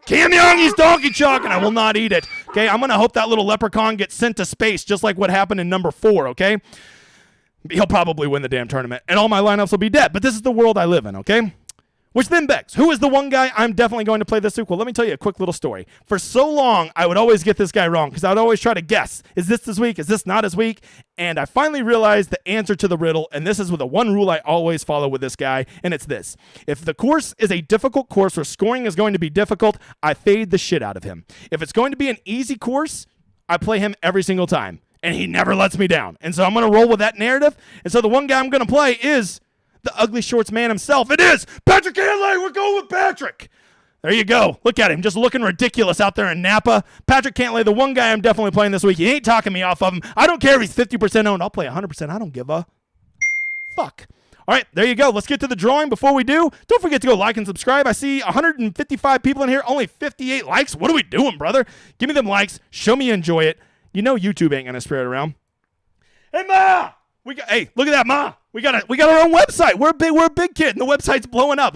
Cam Young. He's donkey chalk, and I will not eat it. Okay, I'm going to hope that little leprechaun gets sent to space, just like what happened in number 4, okay? He'll probably win the damn tournament, and all my lineups will be dead, but this is the world I live in, okay? Which then begs, who is the one guy I'm definitely going to play this week? Well, let me tell you a quick little story. For so long, I would always get this guy wrong because I would always try to guess, is this week? Is this not his week? And I finally realized the answer to the riddle, and this is with the one rule I always follow with this guy, and it's this. If the course is a difficult course where scoring is going to be difficult, I fade the shit out of him. If it's going to be an easy course, I play him every single time, and he never lets me down. And so I'm going to roll with that narrative, and so the one guy I'm going to play is the ugly shorts man himself. It is Patrick Cantlay. We're going with Patrick. There you go. Look at him, just looking ridiculous out there in Napa. Patrick Cantlay, the one guy I'm definitely playing this week. He ain't talking me off of him. I don't care if he's 50% owned. I'll play 100%. I don't give a fuck. All right, there you go. Let's get to the drawing. Before we do, don't forget to go like and subscribe. I see 155 people in here, only 58 likes. What are we doing, brother? Give me them likes. Show me you enjoy it. You know YouTube ain't gonna spread it around. Hey, Ma! Hey, look at that, Ma. We got our own website. We're a big kid, and the website's blowing up.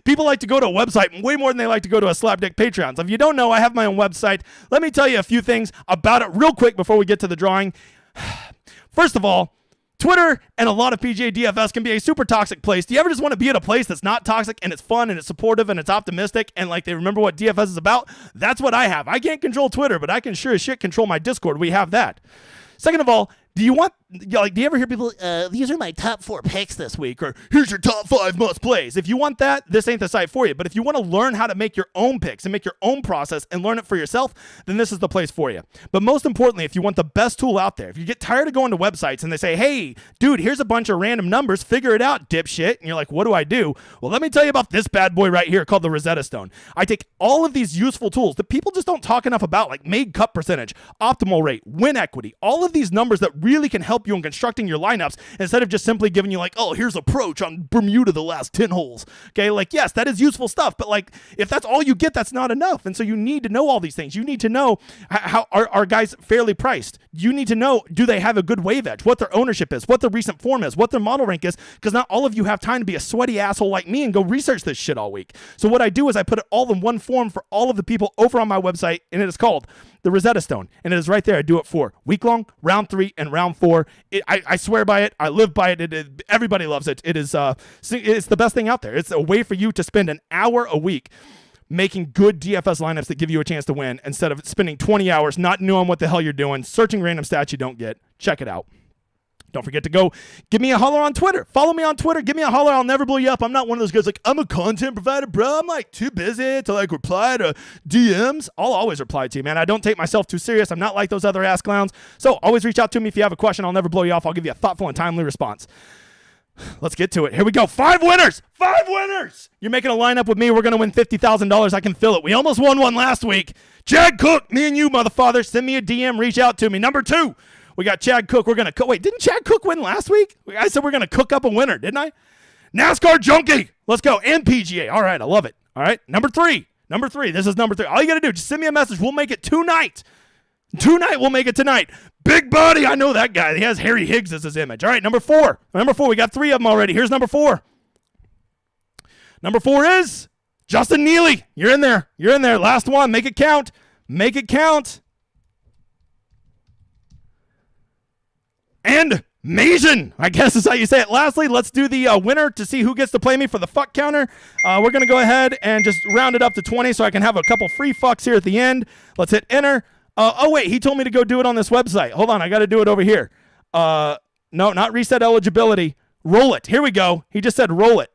People like to go to a website way more than they like to go to a Slapdick Patreon. So if you don't know, I have my own website. Let me tell you a few things about it real quick before we get to the drawing. First of all, Twitter and a lot of PGA DFS can be a super toxic place. Do you ever just want to be at a place that's not toxic and it's fun and it's supportive and it's optimistic and like they remember what DFS is about? That's what I have. I can't control Twitter, but I can sure as shit control my Discord. We have that. Second of all, do you want like, do you ever hear people, these are my top 4 picks this week, or here's your top 5 must plays? If you want that, this ain't the site for you. But if you want to learn how to make your own picks and make your own process and learn it for yourself, then this is the place for you. But most importantly, if you want the best tool out there, if you get tired of going to websites and they say, hey, dude, here's a bunch of random numbers, figure it out, dipshit. And you're like, what do I do? Well, let me tell you about this bad boy right here called the Rosetta Stone. I take all of these useful tools that people just don't talk enough about, like made cut percentage, optimal rate, win equity, all of these numbers that really can help you in constructing your lineups instead of just simply giving you like, oh, here's approach on Bermuda the last 10 holes. Okay, like, yes, that is useful stuff, but like, if that's all you get, that's not enough. And so you need to know all these things. You need to know how are guys fairly priced. You need to know, do they have a good wave edge, what their ownership is, what their recent form is, what their model rank is, because not all of you have time to be a sweaty asshole like me and go research this shit all week. So what I do is I put it all in one form for all of the people over on my website, and it is called the Rosetta Stone, and it is right there. I do it for week long, round 3, and round 4. I swear by it. I live by it. Everybody loves it. It's the best thing out there. It's a way for you to spend an hour a week making good DFS lineups that give you a chance to win instead of spending 20 hours not knowing what the hell you're doing, searching random stats you don't get. Check it out. Don't forget to go give me a holler on Twitter. Follow me on Twitter. Give me a holler. I'll never blow you up. I'm not one of those guys like, I'm a content provider, bro. I'm like too busy to like reply to DMs. I'll always reply to you, man. I don't take myself too serious. I'm not like those other ass clowns. So always reach out to me if you have a question. I'll never blow you off. I'll give you a thoughtful and timely response. Let's get to it. Here we go. 5 winners. 5 winners. You're making a lineup with me. We're going to win $50,000. I can feel it. We almost won one last week. Chad Cook, me and you, motherfucker. Send me a DM. Reach out to me. Number 2. We got Chad Cook. We're going to cook. Wait, didn't Chad Cook win last week? I said we're going to cook up a winner, didn't I? NASCAR Junkie. Let's go. And PGA. All right. I love it. All right. Number 3. This is number 3. All you got to do, just send me a message. We'll make it tonight. We'll make it tonight. Big Buddy. I know that guy. He has Harry Higgs as his image. All right. Number 4. We got 3 of them already. Here's number 4. Number 4 is Justin Neely. You're in there. Last one. Make it count. And Mason, I guess is how you say it. Lastly, let's do the winner to see who gets to play me for the fuck counter. We're going to go ahead and just round it up to 20 so I can have a couple free fucks here at the end. Let's hit enter. Oh, wait, he told me to go do it on this website. Hold on, I got to do it over here. No, not reset eligibility. Roll it. Here we go. He just said roll it.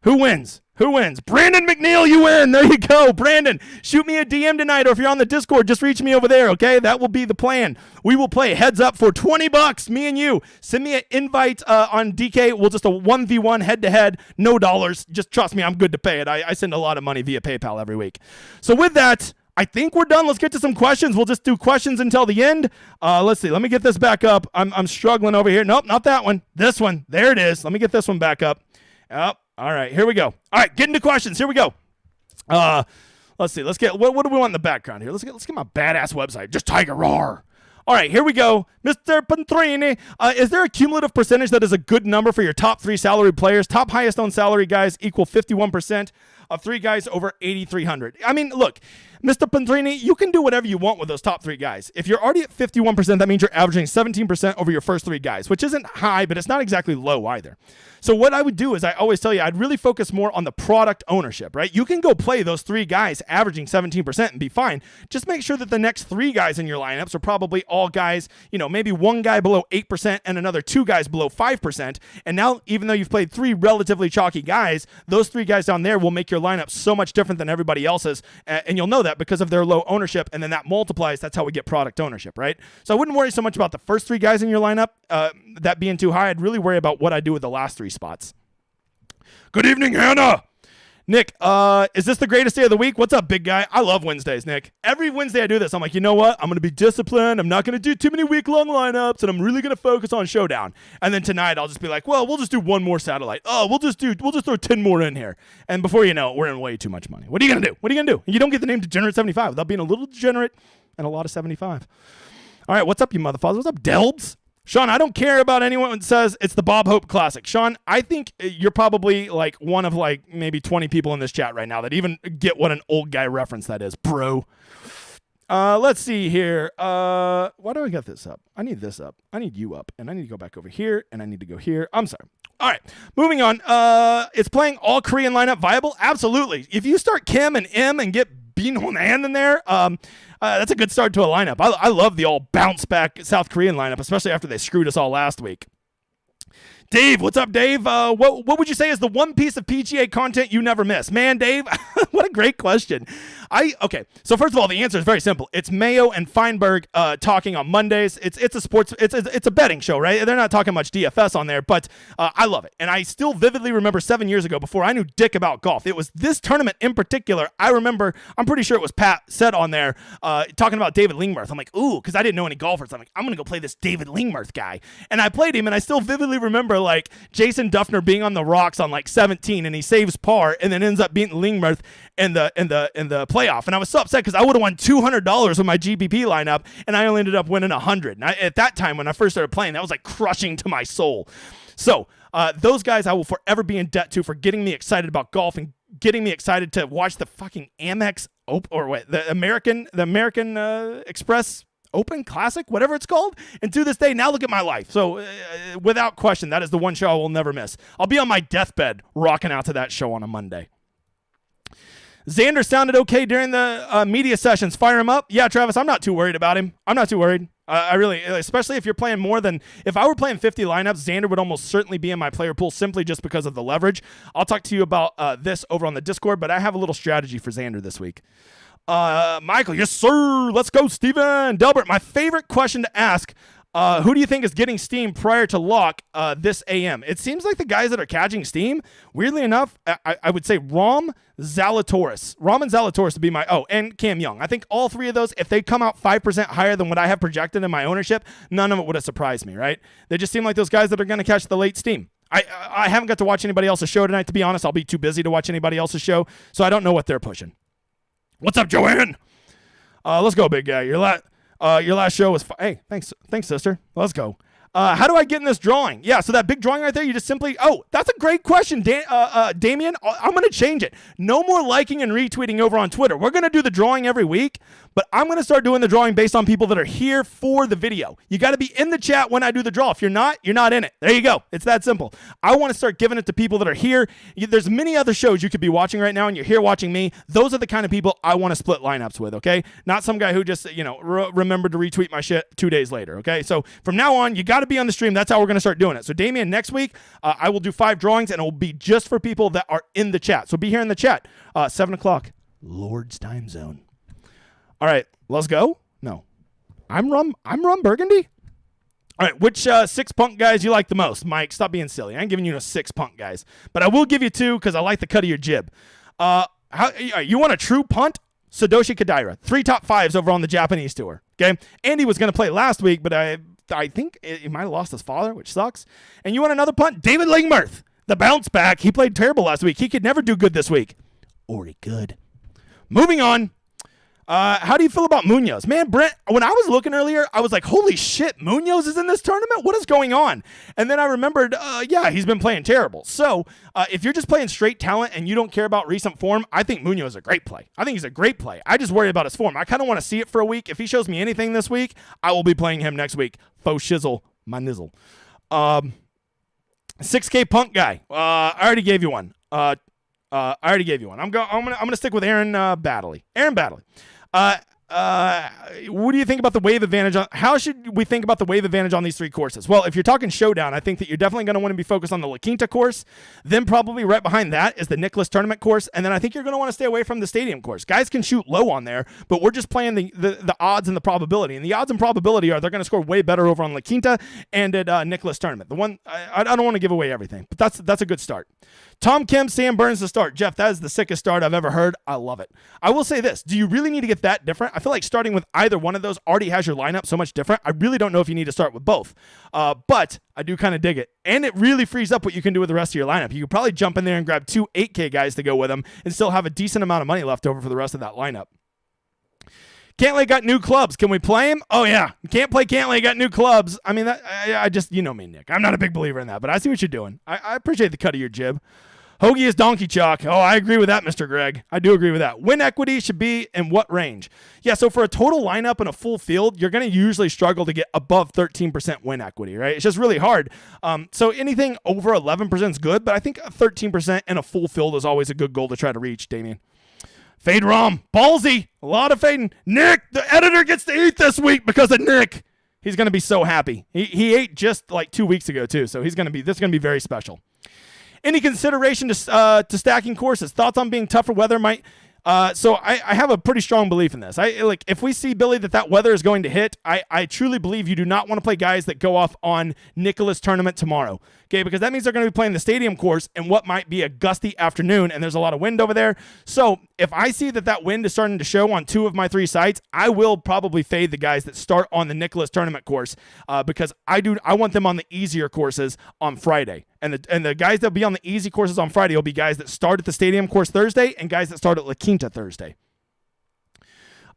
Who wins? Brandon McNeil, you win. There you go. Brandon, shoot me a DM tonight, or if you're on the Discord, just reach me over there, okay? That will be the plan. We will play heads up for $20, me and you. Send me an invite on DK. We'll just a 1v1 head-to-head, no dollars. Just trust me, I'm good to pay it. I send a lot of money via PayPal every week. So with that, I think we're done. Let's get to some questions. We'll just do questions until the end. Let's see. Let me get this back up. I'm struggling over here. Nope, not that one. This one. There it is. Let me get this one back up. Yep. All right, here we go. All right, get into questions. Here we go. Let's see. Let's get what do we want in the background here? Let's get my badass website. Just Tiger Roar. All right, here we go. Mr. Pantrini, is there a cumulative percentage that is a good number for your top 3 salary players? Top highest owned salary guys equal 51% of 3 guys over 8,300. I mean, look, Mr. Pantrini, you can do whatever you want with those top 3 guys. If you're already at 51%, that means you're averaging 17% over your first 3 guys, which isn't high, but it's not exactly low either. So what I would do is I always tell you, I'd really focus more on the product ownership, right? You can go play those 3 guys averaging 17% and be fine. Just make sure that the next 3 guys in your lineups are probably all guys, maybe 1 guy below 8% and another 2 guys below 5%. And now, even though you've played 3 relatively chalky guys, those 3 guys down there will make your lineup so much different than everybody else's. And you'll know that because of their low ownership. And then that multiplies. That's how we get product ownership, right? So I wouldn't worry so much about the first 3 guys in your lineup, that being too high. I'd really worry about what I do with the last 3 spots. Good evening, Hannah. Nick, is this the greatest day of the week? What's up, big guy? I love Wednesdays, Nick. Every Wednesday I do this. I'm like, you know what? I'm going to be disciplined. I'm not going to do too many week-long lineups, and I'm really going to focus on Showdown. And then tonight I'll just be like, well, we'll just do 1 more satellite. Oh, we'll just throw 10 more in here. And before you know it, we're in way too much money. What are you going to do? You don't get the name Degenerate 75 without being a little degenerate and a lot of 75. All right, what's up, you motherfuckers? What's up, Delbs? Sean, I don't care about anyone that says it's the Bob Hope Classic. Sean, I think you're probably like one of like maybe 20 people in this chat right now that even get what an old guy reference that is, bro. Let's see here. Why do I get this up? I need this up. I need you up. And I need to go back over here. And I need to go here. I'm sorry. All right. Moving on. Is playing all Korean lineup viable? Absolutely. If you start Kim and M and get Bean-Hon An in there. That's a good start to a lineup. I love the all bounce back South Korean lineup, especially after they screwed us all last week. Dave, what's up, Dave? What would you say is the one piece of PGA content you never miss? Man, Dave, what a great question. Okay, so first of all, the answer is very simple. It's Mayo and Feinberg talking on Mondays. It's a betting show, right? They're not talking much DFS on there, but I love it. And I still vividly remember 7 years ago, before I knew dick about golf, it was this tournament in particular. I remember, I'm pretty sure it was Pat said on there, talking about David Lingmerth. I'm like, ooh, because I didn't know any golfers. I'm like, I'm going to go play this David Lingmerth guy. And I played him, and I still vividly remember like Jason Duffner being on the rocks on like 17, and he saves par and then ends up beating Lingmerth in the playoff. And I was so upset because I would have won $200 with my GPP lineup, and I only ended up winning $100. And at that time, when I first started playing, that was like crushing to my soul. So those guys I will forever be in debt to for getting me excited about golf and getting me excited to watch the fucking Amex the American Express Open Classic, whatever it's called. And to this day, now look at my life. So without question, that is the one show I will never miss. I'll be on my deathbed rocking out to that show on a Monday. Xander sounded okay during the media sessions. Fire him up. Yeah, Travis, I'm not too worried about him. I'm not too worried. I really, especially if you're playing more than, if I were playing 50 lineups, Xander would almost certainly be in my player pool simply just because of the leverage. I'll talk to you about this over on the Discord, but I have a little strategy for Xander this week. Michael, yes, sir. Let's go, Steven. Delbert, my favorite question to ask, who do you think is getting steam prior to lock this AM? It seems like the guys that are catching steam, weirdly enough, I would say Rom and Zalatoris to be my, and Cam Young. I think all three of those, if they come out 5% higher than what I have projected in my ownership, none of it would have surprised me, right? They just seem like those guys that are going to catch the late steam. I haven't got to watch anybody else's show tonight, to be honest. I'll be too busy to watch anybody else's show, so I don't know what they're pushing. What's up, Joanne? Let's go, big guy. Your last show was hey, thanks, sister. Let's go. How do I get in this drawing? Yeah, so that big drawing right there, you just simply, that's a great question, Damien. I'm going to change it. No more liking and retweeting over on Twitter. We're going to do the drawing every week, but I'm going to start doing the drawing based on people that are here for the video. You got to be in the chat when I do the draw. If you're not in it. There you go. It's that simple. I want to start giving it to people that are here. There's many other shows you could be watching right now, and you're here watching me. Those are the kind of people I want to split lineups with, okay? Not some guy who just, remembered to retweet my shit 2 days later, okay? So from now on, you got to be on the stream. That's how we're going to start doing it. So Damien, next week, I will do 5 drawings, and it will be just for people that are in the chat. So be here in the chat. 7 o'clock, Lord's time zone. All right, let's go. No, I'm rum burgundy. All right, which 6 punk guys you like the most? Mike, stop being silly. I ain't giving you no 6 punk guys, but I will give you 2 because I like the cut of your jib. You want a true punt? Sadoshi Kodaira, 3 top 5s over on the Japanese tour. Okay, Andy was going to play last week, but I think he might have lost his father, which sucks. And you want another punt? David Lingmerth, the bounce back. He played terrible last week. He could never do good this week. Or he could. Moving on. How do you feel about Munoz? Man, Brent, when I was looking earlier, I was like, holy shit, Munoz is in this tournament? What is going on? And then I remembered, he's been playing terrible. So if you're just playing straight talent and you don't care about recent form, I think Munoz is a great play. I think he's a great play. I just worry about his form. I kind of want to see it for a week. If he shows me anything this week, I will be playing him next week. Faux shizzle, my nizzle. 6K punk guy. I already gave you one. I'm gonna stick with Aaron Baddeley. Aaron Baddeley. What do you think about the wave advantage? How should we think about the wave advantage on these 3 courses? Well, if you're talking showdown, I think that you're definitely going to want to be focused on the La Quinta course. Then probably right behind that is the Nicklaus tournament course. And then I think you're going to want to stay away from the stadium course. Guys can shoot low on there, but we're just playing the odds and the probability. And the odds and probability are they're going to score way better over on La Quinta and at Nicklaus tournament. The one, I don't want to give away everything, but that's a good start. Tom Kim, Sam Burns to start. Jeff, that is the sickest start I've ever heard. I love it. I will say this. Do you really need to get that different? I feel like starting with either one of those already has your lineup so much different. I really don't know if you need to start with both. But I do kind of dig it. And it really frees up what you can do with the rest of your lineup. You could probably jump in there and grab 2 8K guys to go with them and still have a decent amount of money left over for the rest of that lineup. Cantlay got new clubs. Can we play him? Oh, yeah. Can't play Cantlay, got new clubs. I mean, I just, you know me, Nick. I'm not a big believer in that, but I see what you're doing. I appreciate the cut of your jib. Hoagie is donkey chalk. Oh, I agree with that, Mr. Greg. I do agree with that. Win equity should be in what range? Yeah, so for a total lineup and a full field, you're going to usually struggle to get above 13% win equity, right? It's just really hard. So anything over 11% is good, but I think 13% and a full field is always a good goal to try to reach, Damien. Fade Rom. Ballsy. A lot of fading. Nick, the editor gets to eat this week because of Nick. He's going to be so happy. He ate just like 2 weeks ago too, so this is going to be very special. Any consideration to stacking courses? Thoughts on being tougher weather might... So I have a pretty strong belief in this. If we see, Billy, that weather is going to hit, I truly believe you do not want to play guys that go off on Nicklaus tournament tomorrow. Okay, because that means they're going to be playing the stadium course in what might be a gusty afternoon, and there's a lot of wind over there. So if I see that wind is starting to show on 2 of my 3 sites, I will probably fade the guys that start on the Nicklaus tournament course because I want them on the easier courses on Friday. And the guys that will be on the easy courses on Friday will be guys that start at the stadium course Thursday and guys that start at La Quinta Thursday.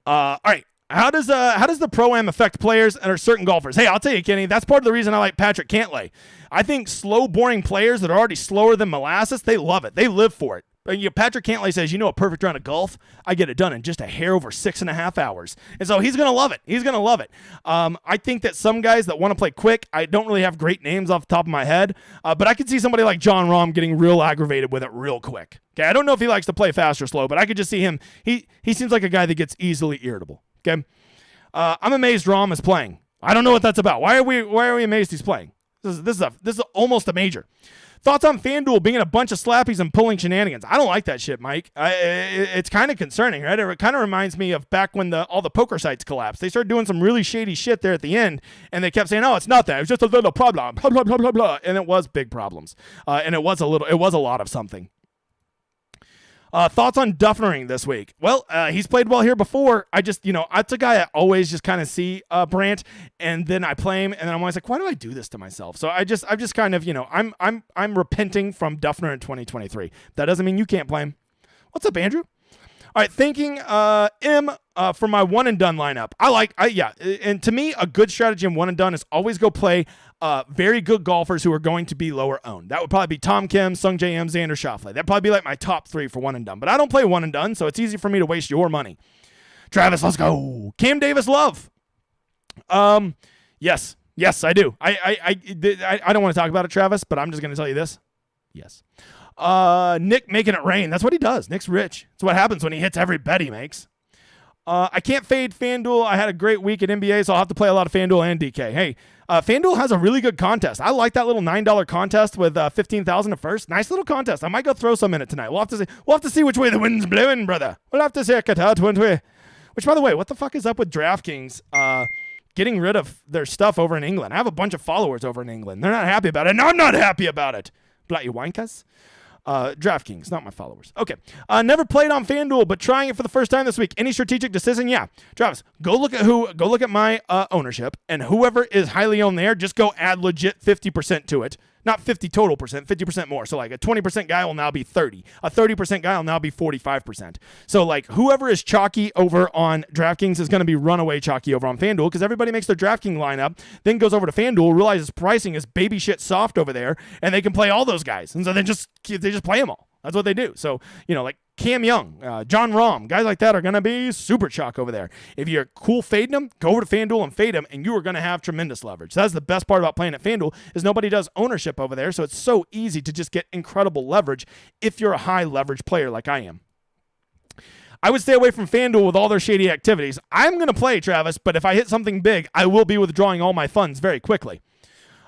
All right. How does the Pro-Am affect players and or certain golfers? Hey, I'll tell you, Kenny, that's part of the reason I like Patrick Cantlay. I think slow, boring players that are already slower than molasses, they love it. They live for it. Patrick Cantlay says, a perfect round of golf, I get it done in just a hair over 6.5 hours. And so he's going to love it. He's going to love it. I think that some guys that want to play quick, I don't really have great names off the top of my head, but I could see somebody like Jon Rahm getting real aggravated with it real quick. Okay, I don't know if he likes to play fast or slow, but I could just see him. He seems like a guy that gets easily irritable. Okay, I'm amazed Rahm is playing. I don't know what that's about. Why are we amazed he's playing? This is almost a major. Thoughts on FanDuel being in a bunch of slappies and pulling shenanigans? I don't like that shit, Mike. It's kind of concerning, right? It kind of reminds me of back when all the poker sites collapsed. They started doing some really shady shit there at the end, and they kept saying, "Oh, it's nothing. It was just a little problem." Blah blah blah blah blah, and it was big problems. And it was a lot of something. Thoughts on Duffnering this week? Well, he's played well here before. I just, that's a guy I always just kind of see Brant, and then I play him, and then I'm always like, why do I do this to myself? So I've just kind of, I'm repenting from Duffner in 2023. That doesn't mean you can't play him. What's up, Andrew? All right, thinking M for my one and done lineup. And to me, a good strategy in one and done is always go play very good golfers who are going to be lower owned. That would probably be Tom Kim, Sung J M, Xander Schauffele. That'd probably be like my top 3 for one and done. But I don't play one and done, so it's easy for me to waste your money. Travis, let's go. Cam Davis love. Yes, I do. I don't want to talk about it, Travis, but I'm just going to tell you this. Yes. Nick making it rain. That's what he does. Nick's rich. That's what happens when he hits every bet he makes. I can't fade FanDuel. I had a great week at NBA, so I'll have to play a lot of FanDuel and DK. Hey, FanDuel has a really good contest. I like that little $9 contest with $15,000 at first. Nice little contest. I might go throw some in it tonight. We'll have to see which way the wind's blowing, brother. We'll have to see it out one way. Which, by the way, what the fuck is up with DraftKings getting rid of their stuff over in England? I have a bunch of followers over in England. They're not happy about it, and I'm not happy about it. Bloody wankas. DraftKings, not my followers. Okay. Never played on FanDuel, but trying it for the first time this week. Any strategic decision? Yeah. Travis, go look at my ownership, and whoever is highly owned there, just go add legit 50% to it. Not 50 total percent, 50% more. So like a 20% guy will now be 30. A 30% guy will now be 45%. So like whoever is chalky over on DraftKings is going to be runaway chalky over on FanDuel because everybody makes their DraftKings lineup, then goes over to FanDuel, realizes pricing is baby shit soft over there, and they can play all those guys. And so they just play them all. That's what they do. So, like Cam Young, Jon Rahm, guys like that are going to be super chalk over there. If you're cool fading them, go over to FanDuel and fade them, and you are going to have tremendous leverage. That's the best part about playing at FanDuel is nobody does ownership over there, so it's so easy to just get incredible leverage if you're a high leverage player like I am. I would stay away from FanDuel with all their shady activities. I'm going to play, Travis, but if I hit something big, I will be withdrawing all my funds very quickly.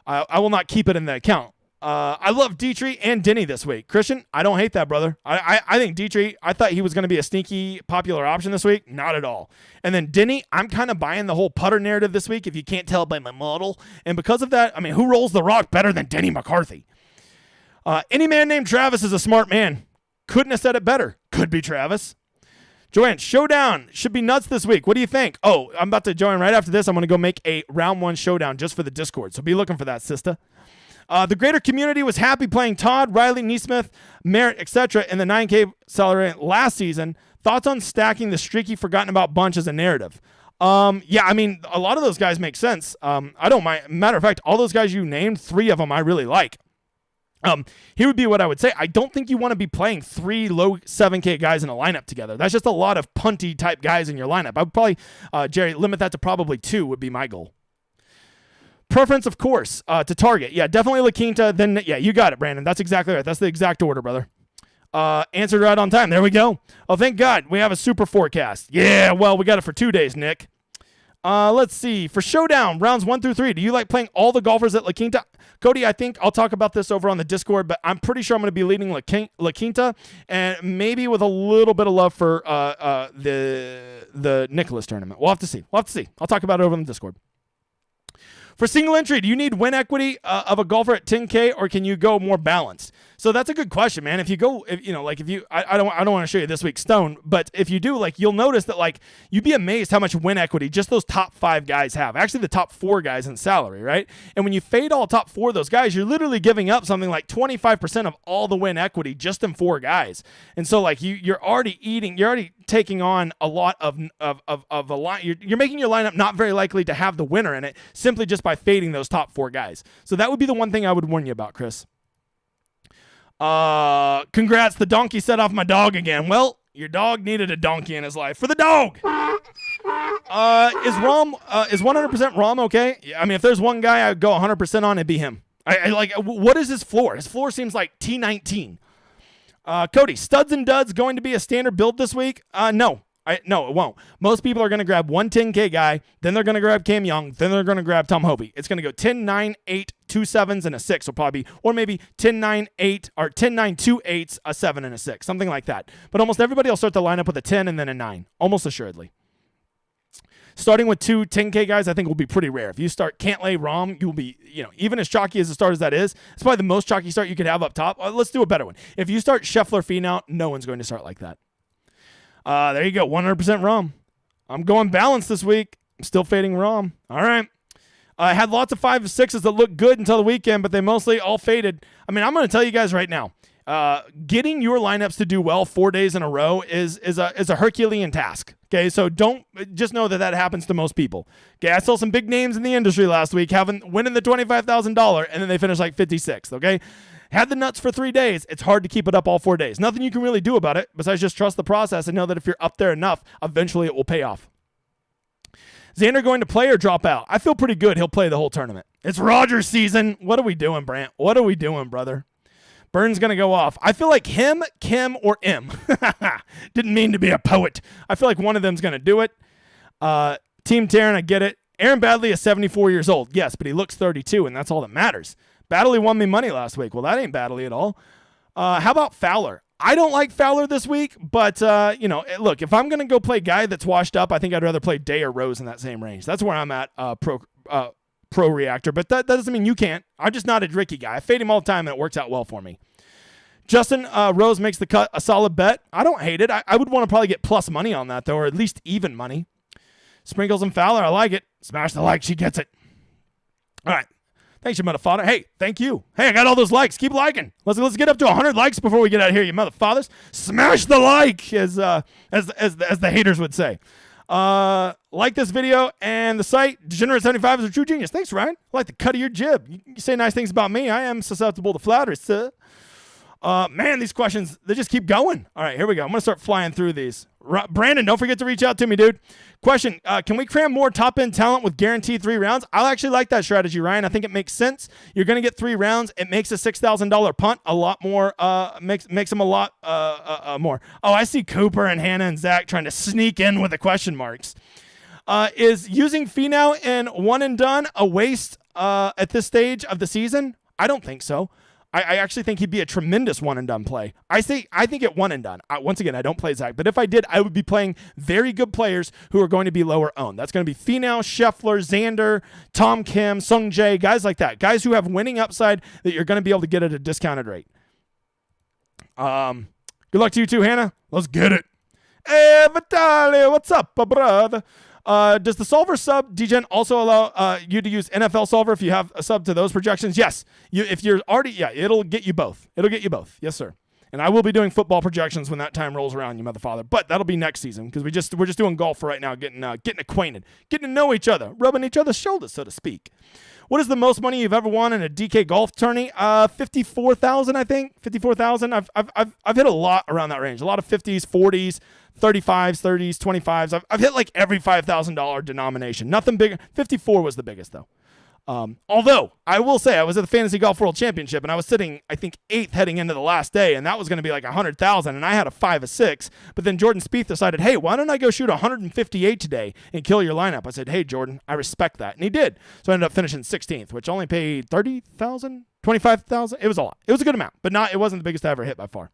I will not keep it in the account. I love Dietrich and Denny this week. Christian, I don't hate that, brother. I think Dietrich, I thought he was going to be a sneaky popular option this week. Not at all. And then Denny, I'm kind of buying the whole putter narrative this week, if you can't tell by my model. And because of that, I mean, who rolls the rock better than Denny McCarthy? Any man named Travis is a smart man. Couldn't have said it better. Could be Travis. Joanne, Showdown should be nuts this week. What do you think? Oh, I'm about to join right after this. I'm going to go make a round 1 showdown just for the Discord. So be looking for that, sister. The greater community was happy playing Todd, Riley, Neesmith, Merritt, etc. in the 9K salary last season. Thoughts on stacking the streaky forgotten about bunch as a narrative? Yeah, I mean, a lot of those guys make sense. I don't mind. Matter of fact, all those guys you named, 3 of them I really like. Here would be what I would say. I don't think you want to be playing 3 low 7K guys in a lineup together. That's just a lot of punty type guys in your lineup. I would probably, Jerry, limit that to probably 2 would be my goal. Preference, of course, to target. Yeah, definitely La Quinta. Then, yeah, you got it, Brandon. That's exactly right. That's the exact order, brother. Answered right on time. There we go. Oh, thank God. We have a super forecast. Yeah, well, we got it for 2 days, Nick. Let's see. For Showdown, rounds 1 through 3, do you like playing all the golfers at La Quinta? Cody, I think I'll talk about this over on the Discord, but I'm pretty sure I'm going to be leading La Quinta, and maybe with a little bit of love for the Nicholas tournament. We'll have to see. I'll talk about it over on the Discord. For single entry, do you need win equity of a golfer at 10K, or can you go more balanced? So that's a good question, man. If you go, I don't want to show you this week's stone, but if you do, like, you'll notice that, like, you'd be amazed how much win equity just those top 5 guys have. Actually, the top 4 guys in salary, right? And when you fade all top 4 of those guys, you're literally giving up something like 25% of all the win equity just in 4 guys. And so, like, you're already taking on a lot of a line. You're making your lineup not very likely to have the winner in it simply just by fading those top 4 guys. So that would be the one thing I would warn you about, Chris. Congrats, the donkey set off my dog again. Well, your dog needed a donkey in his life. For the dog! Is 100% Rom okay? Yeah, I mean, if there's one guy I would go 100% on, it'd be him. I like, what is his floor? His floor seems like T19. Cody, studs and duds going to be a standard build this week? No. No, it won't. Most people are going to grab one 10K guy, then they're going to grab Cam Young, then they're going to grab Tom Hobie. It's going to go 10, 9, 8, 2 7s, and a 6 will probably be, or maybe 10, 9, 8, or 10, 9, 2 8s, a 7, and a 6, something like that. But almost everybody will start the lineup with a 10 and then a 9, almost assuredly. Starting with 2 10K guys, I think will be pretty rare. If you start Cantlay, Rom, you'll be, even as chalky as a start as that is, it's probably the most chalky start you could have up top. Let's do a better one. If you start Scheffler, Finau, no one's going to start like that. There you go, 100% Rom. I'm going balanced this week. I'm still fading Rom. All right. I had lots of 5 and 6s that looked good until the weekend, but they mostly all faded. I mean, I'm going to tell you guys right now, getting your lineups to do well 4 days in a row is a Herculean task. Okay, so just know that happens to most people. Okay, I saw some big names in the industry last week winning the $25,000, and then they finished like 56th. Okay. Had the nuts for 3 days. It's hard to keep it up all 4 days. Nothing you can really do about it besides just trust the process and know that if you're up there enough, eventually it will pay off. Xander going to play or drop out? I feel pretty good he'll play the whole tournament. It's Rogers season. What are we doing, Brant? What are we doing, brother? Burns going to go off. I feel like him, Kim, or M. Didn't mean to be a poet. I feel like one of them's going to do it. Team Taryn, I get it. Aaron Badley is 74 years old. Yes, but he looks 32, and that's all that matters. Badley won me money last week. Well, that ain't Badley at all. How about Fowler? I don't like Fowler this week, but, look, if I'm going to go play guy that's washed up, I think I'd rather play Day or Rose in that same range. That's where I'm at, pro reactor, but that doesn't mean you can't. I'm just not a Ricky guy. I fade him all the time, and it works out well for me. Justin Rose makes the cut, a solid bet. I don't hate it. I would want to probably get plus money on that, though, or at least even money. Sprinkles and Fowler, I like it. Smash the like, she gets it. All right. Thanks, you motherfather. Hey, thank you. Hey, I got all those likes. Keep liking. Let's get up to 100 likes before we get out of here, you motherfathers. Smash the like, as the haters would say. Like this video and the site. Degenerate75 is a true genius. Thanks, Ryan. I like the cut of your jib. You say nice things about me. I am susceptible to flattery, sir. Man, these questions, they just keep going. All right, here we go. I'm going to start flying through these. Brandon, don't forget to reach out to me, dude. Question, can we cram more top-end talent with guaranteed 3 rounds? I actually like that strategy, Ryan. I think it makes sense. You're going to get 3 rounds. It makes a $6,000 punt a lot more, makes them a lot more. Oh, I see Cooper and Hannah and Zach trying to sneak in with the question marks. Is using Finau in one and done a waste at this stage of the season? I don't think so. I actually think he'd be a tremendous one-and-done play. I think at one and done. Once again, I don't play Zach, but if I did, I would be playing very good players who are going to be lower owned. That's going to be Finau, Scheffler, Xander, Tom Kim, Sung Jae, guys like that. Guys who have winning upside that you're going to be able to get at a discounted rate. Good luck to you too, Hannah. Let's get it. Hey, Vitaly, what's up, brother? Does the Solver sub degen also allow you to use NFL Solver if you have a sub to those projections? Yes. If you're already, it'll get you both. It'll get you both. Yes, sir. And I will be doing football projections when that time rolls around, you motherfather. But that'll be next season because we're just doing golf for right now, getting acquainted, getting to know each other, rubbing each other's shoulders, so to speak. What is the most money you've ever won in a DK golf tourney? 54,000, I think. 54,000. I've hit a lot around that range. A lot of 50s, 40s, 35s, 30s, 25s. I've hit like every $5,000 denomination. Nothing big. 54 was the biggest though. Although I will say I was at the Fantasy Golf World Championship and I was sitting, I think, 8th heading into the last day, and that was going to be like 100,000, and I had a 5 of 6. But then Jordan Spieth decided, hey, why don't I go shoot 158 today and kill your lineup? I said, hey, Jordan, I respect that, and he did. So I ended up finishing 16th, which only paid 30,000, 25,000. It was a lot. It was a good amount, but it wasn't the biggest I ever hit by far.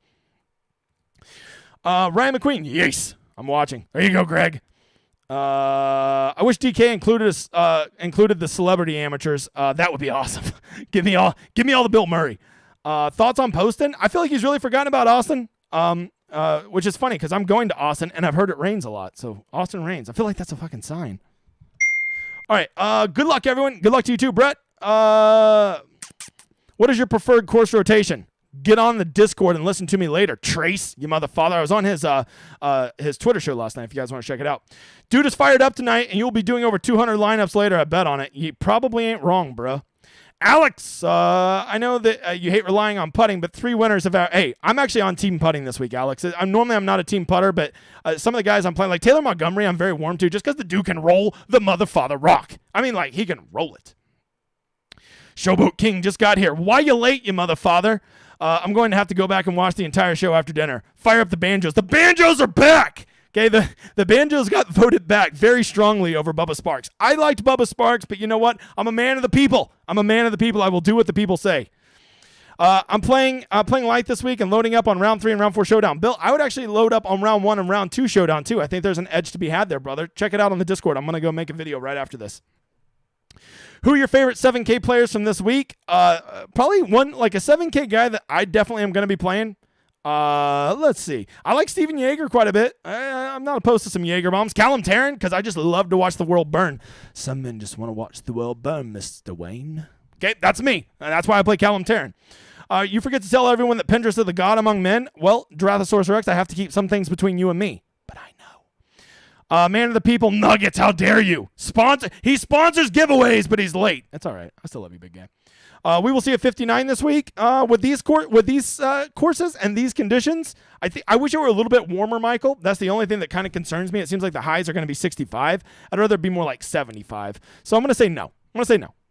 Ryan McQueen, yes, I'm watching. There you go, Greg. I wish DK included the celebrity amateurs. That would be awesome. give me all the Bill Murray. Thoughts on Poston? I feel like he's really forgotten about Austin. Which is funny because I'm going to Austin and I've heard it rains a lot. So Austin rains. I feel like that's a fucking sign. All right. Good luck, everyone. Good luck to you too, Brett. What is your preferred course rotation? Get on the Discord and listen to me later, Trace, you motherfather. I was on his Twitter show last night if you guys want to check it out. Dude is fired up tonight, and you'll be doing over 200 lineups later. I bet on it. You probably ain't wrong, bro. Alex, I know that you hate relying on putting, but 3 winners have... Hey, I'm actually on team putting this week, Alex. I'm not a team putter, but some of the guys I'm playing, like Taylor Montgomery, I'm very warm to, just because the dude can roll the motherfather rock. I mean, like, he can roll it. Showboat King just got here. Why you late, you motherfather? I'm going to have to go back and watch the entire show after dinner. Fire up the banjos. The banjos are back! Okay, the banjos got voted back very strongly over Bubba Sparks. I liked Bubba Sparks, but you know what? I'm a man of the people. I will do what the people say. I'm playing light this week and loading up on round 3 and round 4 showdown. Bill, I would actually load up on round 1 and round 2 showdown too. I think there's an edge to be had there, brother. Check it out on the Discord. I'm going to go make a video right after this. Who are your favorite 7K players from this week? Probably one, like a 7K guy that I definitely am going to be playing. Let's see. I like Steven Yeager quite a bit. I'm not opposed to some Yeager bombs. Callum Tarrant, because I just love to watch the world burn. Some men just want to watch the world burn, Mr. Wayne. Okay, that's me. And that's why I play Callum Tarrant. You forget to tell everyone that Pinterest is the god among men. Well, Drathosaurus Rex, I have to keep some things between you and me. But I know. Man of the people, Nuggets, how dare you? He sponsors giveaways, but he's late. That's all right. I still love you, big guy. We will see a 59 this week with these courses and these conditions. I wish it were a little bit warmer, Michael. That's the only thing that kind of concerns me. It seems like the highs are going to be 65. I'd rather be more like 75. So I'm going to say no.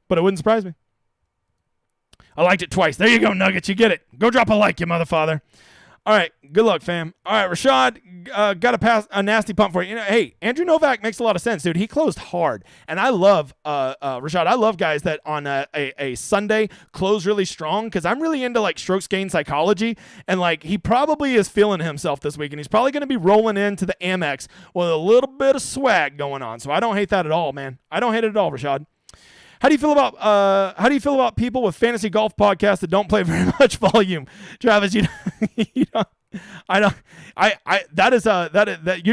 But it wouldn't surprise me. I liked it twice. There you go, Nuggets. You get it. Go drop a like, you motherfather. All right, good luck, fam. All right, Rashad, got a nasty pump for you. Hey, Andrew Novak makes a lot of sense, dude. He closed hard, and I love Rashad. I love guys that on a Sunday close really strong because I'm really into like strokes gain psychology, and like he probably is feeling himself this week, and he's probably going to be rolling into the Amex with a little bit of swag going on. So I don't hate that at all, man. I don't hate it at all, Rashad. How do you feel about people with fantasy golf podcasts that don't play very much volume, Travis? You're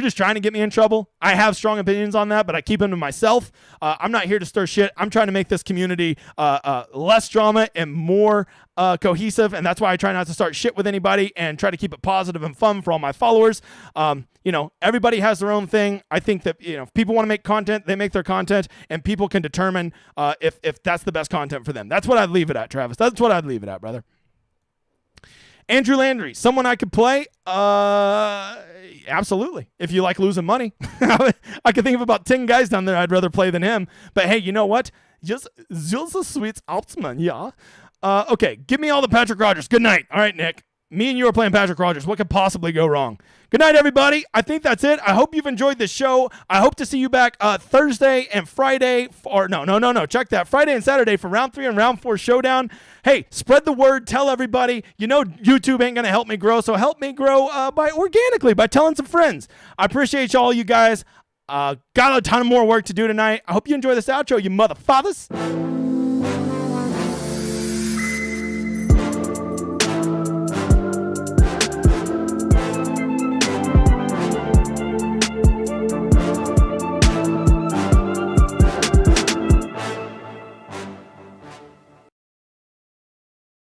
just trying to get me in trouble. I have strong opinions on that, but I keep them to myself. I'm not here to stir shit. I'm trying to make this community less drama and more cohesive, and that's why I try not to start shit with anybody and try to keep it positive and fun for all my followers. Everybody has their own thing. I think that, if people want to make content, they make their content, and people can determine if that's the best content for them. That's what I'd leave it at, Travis. That's what I'd leave it at, brother. Andrew Landry, someone I could play? Absolutely. If you like losing money. I could think of about 10 guys down there I'd rather play than him. But hey, you know what? Just a sweet Altman, yeah. Okay, give me all the Patrick Rogers. Good night. All right, Nick. Me and you are playing Patrick Rogers. What could possibly go wrong? Good night, everybody. I think that's it. I hope you've enjoyed this show. I hope to see you back Thursday and Friday. No. Check that. Friday and Saturday for round 3 and round 4 showdown. Hey, spread the word. Tell everybody. YouTube ain't going to help me grow, so help me grow organically by telling some friends. I appreciate all you guys. Got a ton of more work to do tonight. I hope you enjoy this outro, you motherfathers.